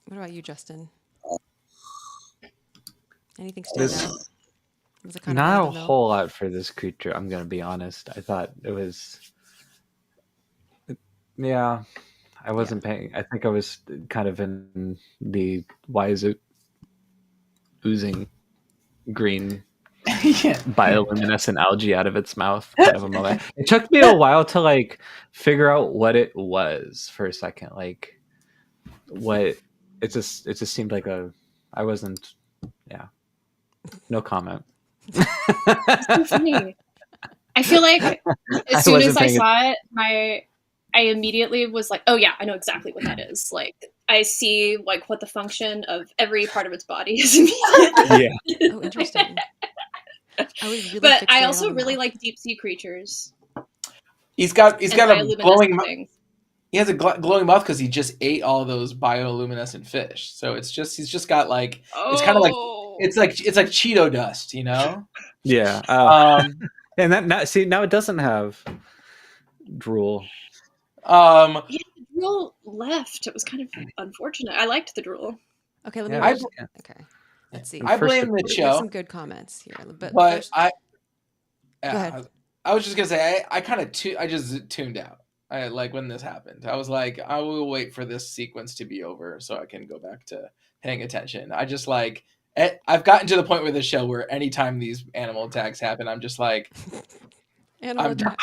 about you, Justin? Anything stand out? Was it kind Not of a whole lot for this creature, I'm going to be honest. I thought it was... Yeah, I wasn't paying... I think I was kind of in the... Why is it oozing green bioluminescent algae out of its mouth kind of a moment. It took me a while to like figure out what it was for a second. Like what it just seemed like I wasn't no comment. It's so funny. I feel like as I soon as wasn't I paying saw it, I immediately was like, oh yeah, I know exactly what that is. Like I see like what the function of every part of its body is immediately. Yeah. Oh, interesting. I was really But I fixated also on the really mouth. like deep sea creatures He's got and a glowing. bioluminescent things. He has a glowing mouth because he just ate all those bioluminescent fish. So he's just got like it's kind of like Oh, it's like Cheeto dust, you know. Yeah. And that now it doesn't have drool. yeah, the drool left. It was kind of unfortunate. I liked the drool. Okay, let me Yeah, read. yeah. Okay, let's see. I First blame the There's show, some good comments here, but but first, I go ahead. I was just gonna say I kind of I just tuned out. I like when this happened. I was like, I will wait for this sequence to be over so I can go back to paying attention. I just like I've gotten to the point with the show where anytime these animal attacks happen, I'm just like, Animal attack.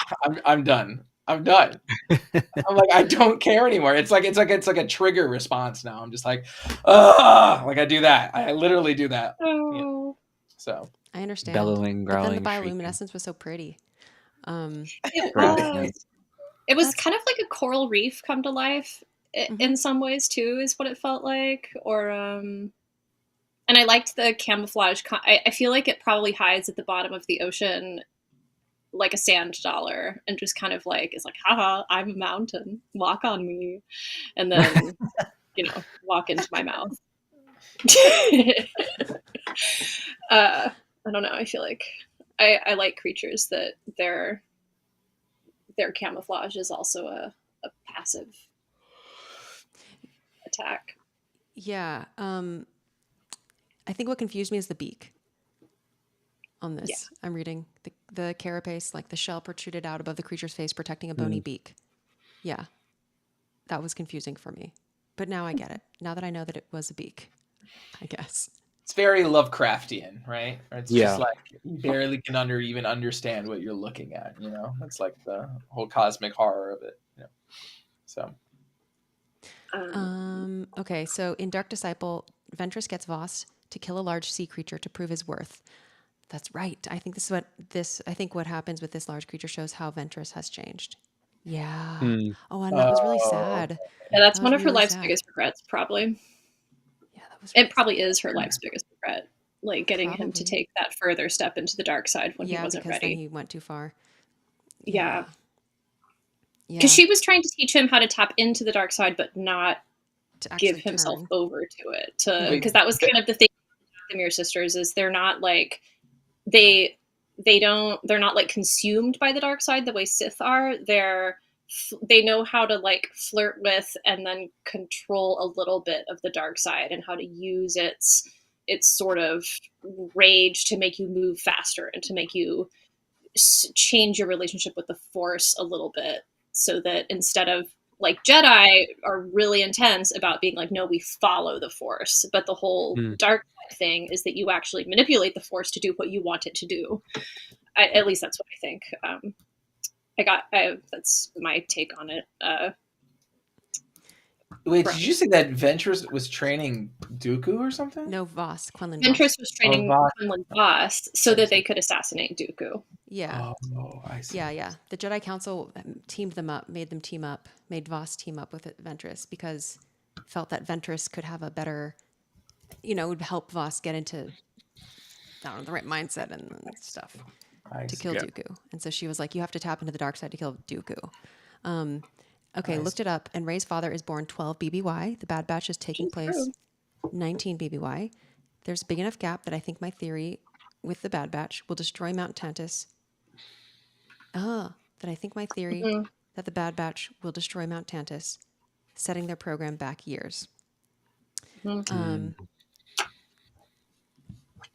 I'm done. I'm done. I'm like, I don't care anymore. It's like a trigger response now. I'm just like, like I do that. I literally do that. Oh, You know, so I understand. Bellowing, But then the growling, shrieking. bioluminescence was so pretty. it Right. was. It was That's- kind of like a coral reef come to life in some ways too, is what it felt like. Or and I liked the camouflage. I feel like it probably hides at the bottom of the ocean like a sand dollar and just kind of like is like, haha, I'm a mountain, walk on me, and then walk into my mouth. I don't know. I feel like I like creatures that their camouflage is also a passive attack. Yeah. I think what confused me is the beak on this. Yeah. I'm reading the carapace, like the shell protruded out above the creature's face, protecting a bony beak. Yeah. That was confusing for me. But now I get it. Now that I know that it was a beak, I guess. it's very Lovecraftian, right? Or it's Yeah. just like you barely can even understand what you're looking at. You know, it's like the whole cosmic horror of it. You know? So Okay, so in Dark Disciple, Ventress gets Voss to kill a large sea creature to prove his worth. That's right. I think I think what happens with this large creature shows how Ventress has changed. Yeah. Oh, and that was really sad. Yeah, that's That one was of her really life's sad. biggest regrets, probably. Yeah, that was. It probably is her life's biggest regret, like getting him to Probably. take that further step into the dark side when he wasn't because then ready. he went too far. Yeah. Yeah. Because she was trying to teach him how to tap into the dark side, but not to actually give himself turn. over to it. Wait. Because that was kind of the thing with the Mirror Sisters is they're not like they're not like consumed by the dark side the way Sith are. They know how to like flirt with and then control a little bit of the dark side and how to use its sort of rage to make you move faster and to make you change your relationship with the Force a little bit, so that instead of like Jedi are really intense about being like, no, we follow the Force, but the whole dark side thing is that you actually manipulate the Force to do what you want it to do. At least that's what I think. That's my take on it. wait, did you say that Ventress was training Dooku or something? No, Voss, Quinlan Ventress Voss. was training Voss. Quinlan Voss so that they could assassinate Dooku. Yeah. Oh, I see. Yeah. The Jedi Council teamed them up, made Voss team up with Ventress because felt that Ventress could have a better, would help Voss get into, the right mindset and stuff to kill Dooku. And so she was like, you have to tap into the dark side to kill Dooku. Okay, looked it up, and Rey's father is born 12 BBY. The Bad Batch is taking place 19 BBY. There's a big enough gap that I think my theory with the Bad Batch will destroy Mount Tantus. That I think my theory that the Bad Batch will destroy Mount Tantus, setting their program back years.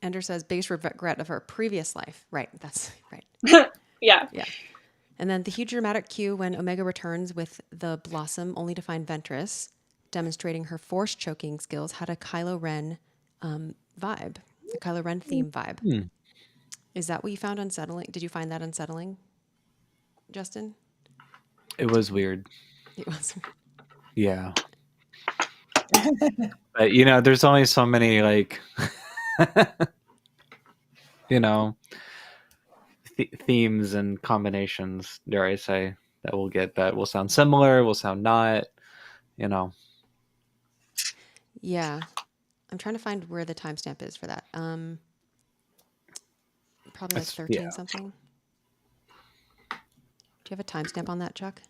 Ender says, biggest regret of her previous life. Right, that's right. Yeah. And then the huge dramatic cue when Omega returns with the Blossom, only to find Ventress, demonstrating her Force choking skills, had a Kylo Ren vibe, a Kylo Ren theme vibe. Is that what you found unsettling? Did you find that unsettling, Justin? It was weird. It was. Yeah. But, there's only so many, like, themes and combinations, dare I say, that we'll get that will sound similar, will sound not, you know. Yeah. I'm trying to find where the timestamp is for that. Probably like 13 something. Do you have a timestamp on that, Chuck?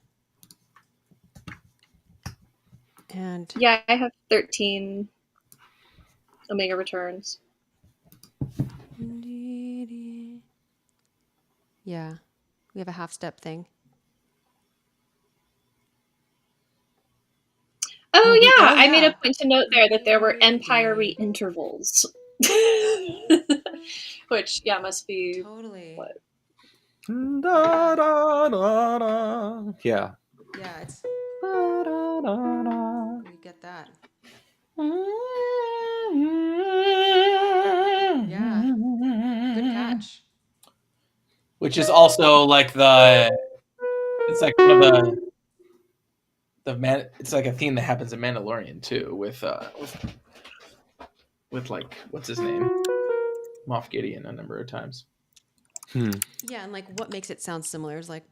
And yeah, I have 13 Omega returns. yeah, we have a half step thing. I made a point to note there that there were empire re-intervals. Which, yeah, must be Totally. what? Da, da, da, da. Yeah. Yeah, it's Da, da, da, da. we get that. Yeah. Good catch. Which is also like it's like one of it's like a theme that happens in Mandalorian too, with like what's his name, Moff Gideon, a number of times. Yeah, and like what makes it sound similar is like,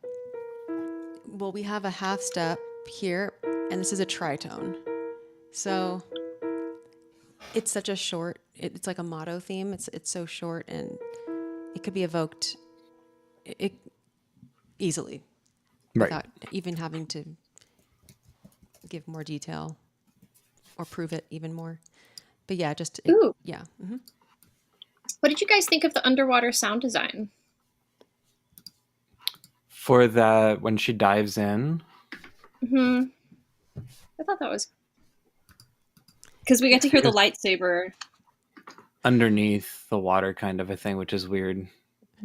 well, we have a half step here, and this is a tritone, so it's such a short. It's like a motto theme. It's so short, and it could be evoked easily, Right. without even having to give more detail or prove it even more. But yeah, yeah. Mm-hmm. What did you guys think of the underwater sound design? For that, when she dives in. I thought that was... Because we get to hear the lightsaber. Underneath the water kind of a thing, which is weird.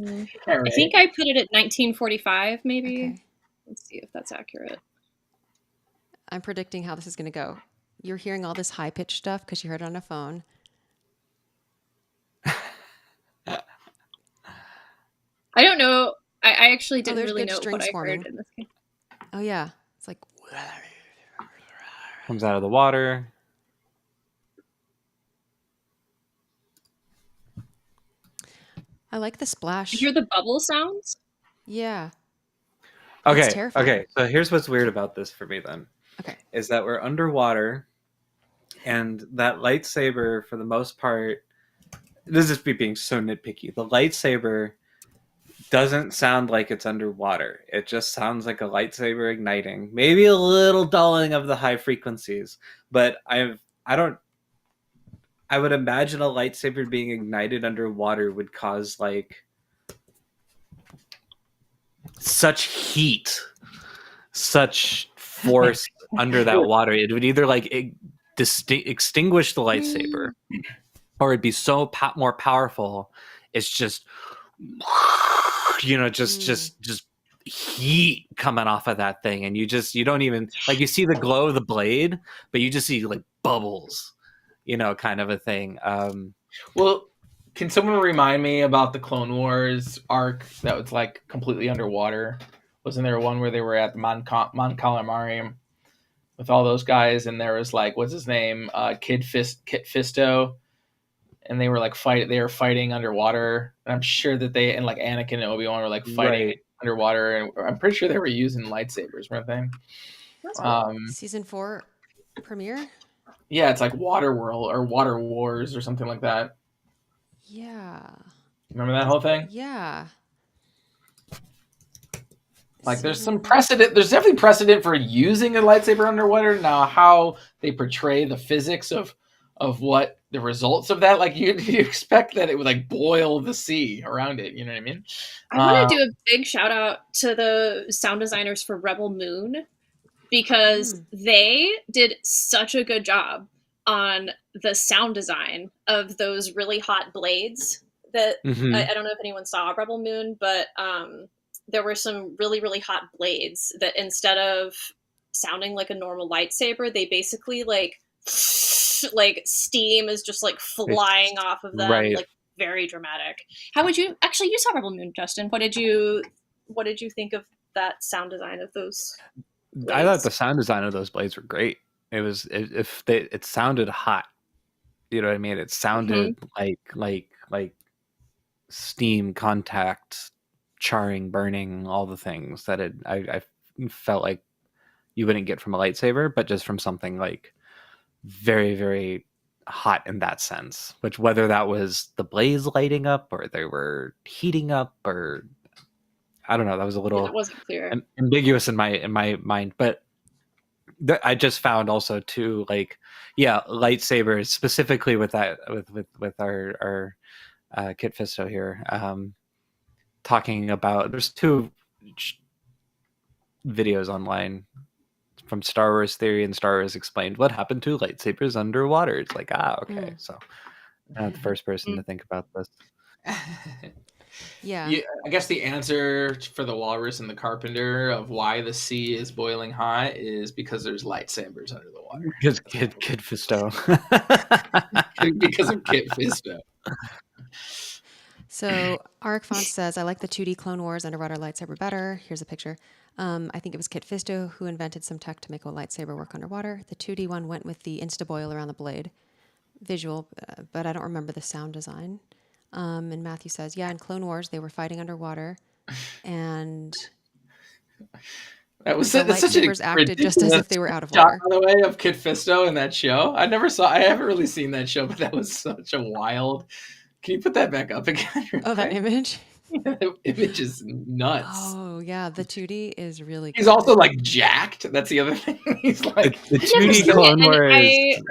I think I put it at 1945, maybe. Okay. Let's see if that's accurate. I'm predicting how this is going to go. You're hearing all this high-pitched stuff because you heard it on a phone. I don't know. I actually didn't really know what I forming. heard in this game. Oh, yeah. It's like... Comes out of the water. I like the splash. You hear the bubble sounds? Yeah. Okay. It's terrifying. Okay. So here's what's weird about this for me then. Okay. Is that we're underwater, and that lightsaber, for the most part, this is me being so nitpicky. The lightsaber doesn't sound like it's underwater. It just sounds like a lightsaber igniting. Maybe a little dulling of the high frequencies, but I would imagine a lightsaber being ignited underwater would cause like such heat, such force under that water. It would either like extinguish the lightsaber, or it'd be so more powerful. It's just, just heat coming off of that thing, and you don't even like, you see the glow of the blade, but you just see like bubbles, kind of a thing. Well, can someone remind me about the Clone Wars arc that was like completely underwater? Wasn't there one where they were at Mon Calamari with all those guys, and there was like, what's his name, Kit Fisto, and they were like fighting underwater, and I'm sure that they, and like Anakin and Obi-Wan were like fighting underwater, and I'm pretty sure they were using lightsabers, weren't they? Season 4 premiere? Yeah, it's like Water World or Water Wars or something like that. Yeah. Remember that whole thing? Yeah. Like there's some precedent. There's definitely precedent for using a lightsaber underwater. Now, how they portray the physics of what the results of that, like you expect that it would like boil the sea around it. You know what I mean? I want to do a big shout out to the sound designers for Rebel Moon, because they did such a good job on the sound design of those really hot blades that I don't know if anyone saw Rebel Moon, but there were some really, really hot blades that instead of sounding like a normal lightsaber, they basically like steam is just like flying off of them, like very dramatic. How would you you saw Rebel Moon, Justin? What did you think of that sound design of those blades? I thought the sound design of those blades were great. It sounded hot. You know what I mean? It sounded like steam contact charring, burning, all the things that I felt like you wouldn't get from a lightsaber, but just from something like very, very hot in that sense. Which, whether that was the blaze lighting up or they were heating up, or I don't know, that was a little It wasn't clear. ambiguous in my mind. But I just found also too, like, yeah, lightsabers specifically with that with our Kit Fisto here, talking about, there's two videos online from Star Wars Theory and Star Wars Explained, what happened to lightsabers underwater. It's like, okay, so I'm not the first person to think about this. Yeah. I guess the answer for the walrus and the carpenter of why the sea is boiling hot is because there's lightsabers under the water. Because Kit Fisto. Because of Kit Fisto. So Arik Font says, I like the 2D Clone Wars underwater lightsaber better. Here's a picture. I think it was Kit Fisto who invented some tech to make a lightsaber work underwater. The 2D one went with the insta-boil around the blade. Visual, but I don't remember the sound design. And Matthew says, yeah, in Clone Wars, they were fighting underwater. And that was the such a lightsabers acted just as if they were out of water. By the way, of Kit Fisto in that show. I haven't really seen that show, but that was such a wild. Can you put that back up again? Oh, that image? Yeah, the image is nuts. Oh, yeah. The 2D is really He's good. also like jacked. That's the other thing. He's like the 2D Clone Wars.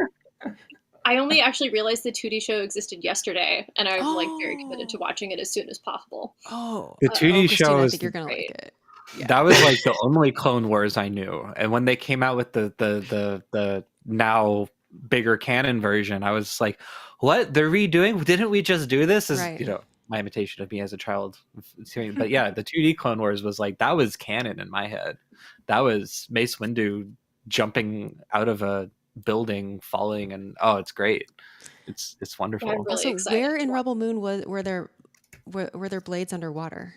I only actually realized the 2D show existed yesterday, and I'm like very committed to watching it as soon as possible. Oh, the 2D show I is, think you're gonna like it. Yeah. That was like the only Clone Wars I knew, and when they came out with the now bigger canon version, I was like, "What? They're redoing? Didn't we just do this?" Is Right. My imitation of me as a child. But yeah, the 2D Clone Wars was like, that was canon in my head. That was Mace Windu jumping out of a building, falling, and it's great. It's wonderful. I'm really excited. Where in Rebel Moon were there blades underwater?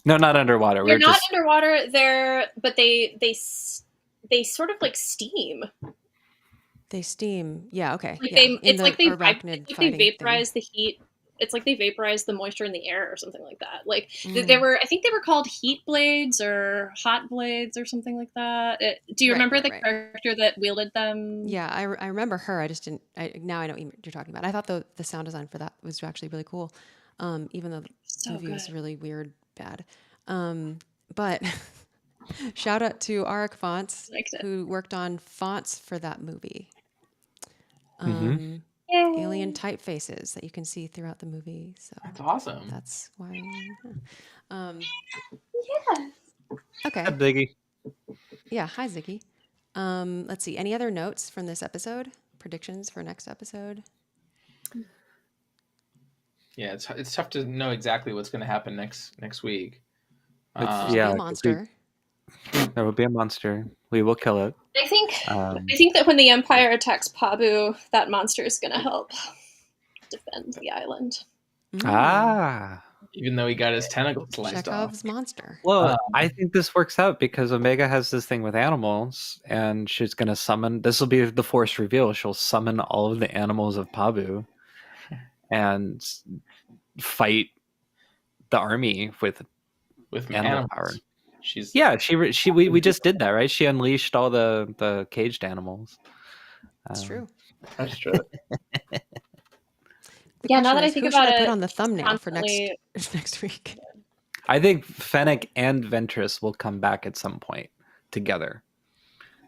No, not underwater. They're not underwater. But they sort of like steam. They steam. Yeah. Okay. Like yeah. it's like they thing. vaporize the heat. It's like they vaporize the moisture in the air or something like that. Like I think they were called heat blades or hot blades or something like that. Do you remember the character that wielded them? Yeah, I remember her. I just didn't. Now I know what you're talking about. I thought the sound design for that was actually really cool, even though the movie was really weird, bad. But shout out to Arik Fonts, who worked on fonts for that movie. Alien typefaces that you can see throughout the movie. So that's awesome. That's why. Yeah. Okay. Hi, Ziggy. Yeah. Hi, Ziggy. Let's see. Any other notes from this episode? Predictions for next episode? Yeah, it's tough to know exactly what's going to happen next week. Yeah, a monster. There will be a monster. We will kill it. I think that when the Empire attacks Pabu, that monster is going to help defend the island. Even though he got his tentacles sliced Chekhov's off. monster. Well, I think this works out because Omega has this thing with animals, and she's going to summon. This will be the Force reveal. She'll summon all of the animals of Pabu, and fight the army with animal power. We just did that, right? She unleashed all the caged animals. That's true. That's true. Yeah, now that I think about it, put on the thumbnail for next week. I think Fennec and Ventress will come back at some point together.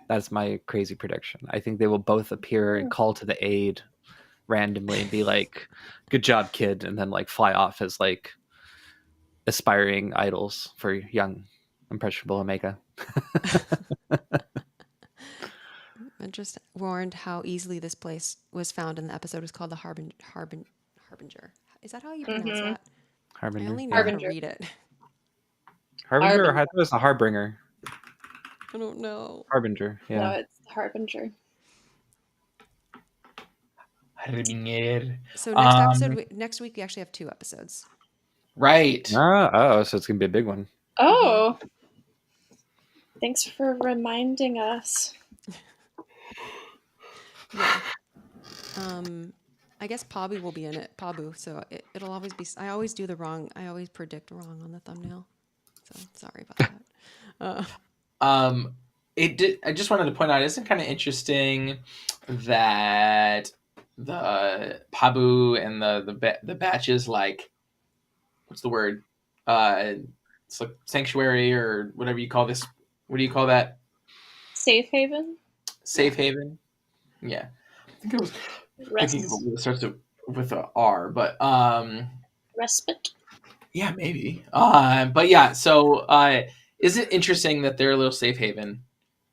That's my crazy prediction. I think they will both appear and call to the aid randomly and be like, "Good job, kid," and then like fly off as like aspiring idols for young, impressionable Omega. I'm just warned how easily this place was found in the episode. It was called the Harbinger. Is that how you pronounce that? Harbinger. I only know how to read it. Harbinger, or I thought it was the Harbinger. I don't know. Harbinger, yeah. No, it's the Harbinger. Harbinger. So next week we actually have 2 episodes. Right. So it's gonna be a big one. Oh. Thanks for reminding us. Yeah. I guess Pabu will be in it. Pabu. So it'll always be. I always do the wrong. I always predict wrong on the thumbnail. So sorry about that. I just wanted to point out, isn't it kind of interesting that the Pabu and the batches, like, what's the word? It's like sanctuary or whatever you call this. What do you call that? Safe haven. Safe haven. Yeah, I think it was thinking of a word that starts with a R, but respite. Yeah, maybe. But yeah, so is it interesting that their little safe haven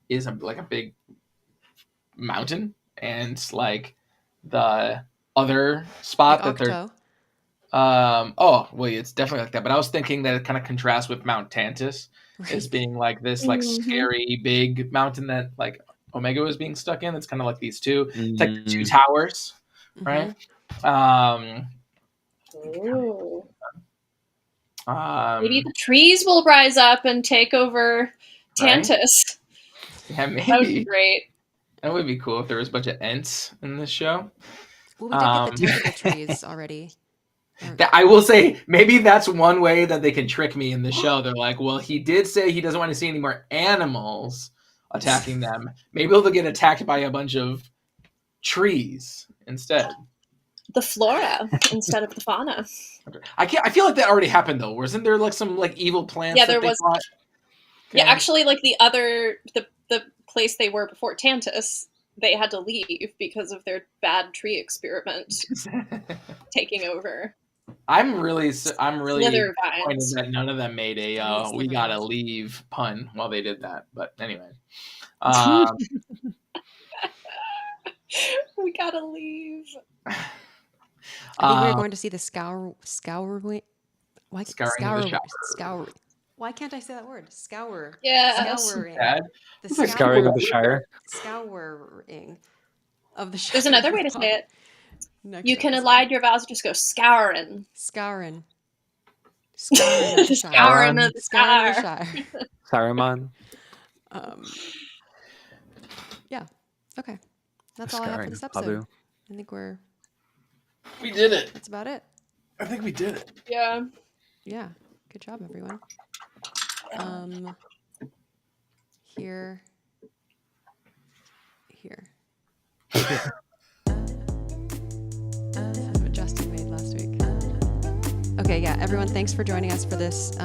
is like a big mountain, and like the other spot Like that Octo. oh well, it's definitely like that. But I was thinking that it kind of contrasts with Mount Tantus as being like this like scary big mountain that like Omega was being stuck in. It's kind of like these two. It's like the two towers, right? Ooh. Maybe the trees will rise up and take over Tantus. Right? Yeah, maybe. That would be great. That would be cool if there was a bunch of Ents in this show. Well, we did get the tentacle trees already. I will say, maybe that's one way that they can trick me in the show. They're like, well, he did say he doesn't want to see any more animals attacking them. Maybe they'll get attacked by a bunch of trees instead. The flora instead of the fauna. I feel like that already happened though. Wasn't there like some like evil plants? Yeah, there was. Okay. Yeah, actually, like the place they were before Tantus, they had to leave because of their bad tree experiment taking over. I'm really disappointed that none of them made a "we gotta leave" pun while they did that. But anyway, we gotta leave. I think we're going to see the scouring. Why can't I say that word? Scour. Yeah. Scouring. The scouring of the Shire. Scouring of the Shire. There's another way to say it. You can elide your vowels, just go scouring. Scouring. Scouring of the Shire. Saruman. Yeah. Okay. That's all I have for this episode. Pabu. I think we did it. That's about it. I think we did it. Yeah. Yeah. Good job, everyone. Here. That's what Justin made last week. Okay, yeah, everyone, thanks for joining us for this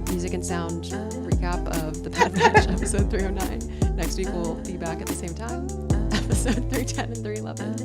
music and sound recap of the Bad Batch episode 309. Next week we'll be back at the same time, episode 310 and 311.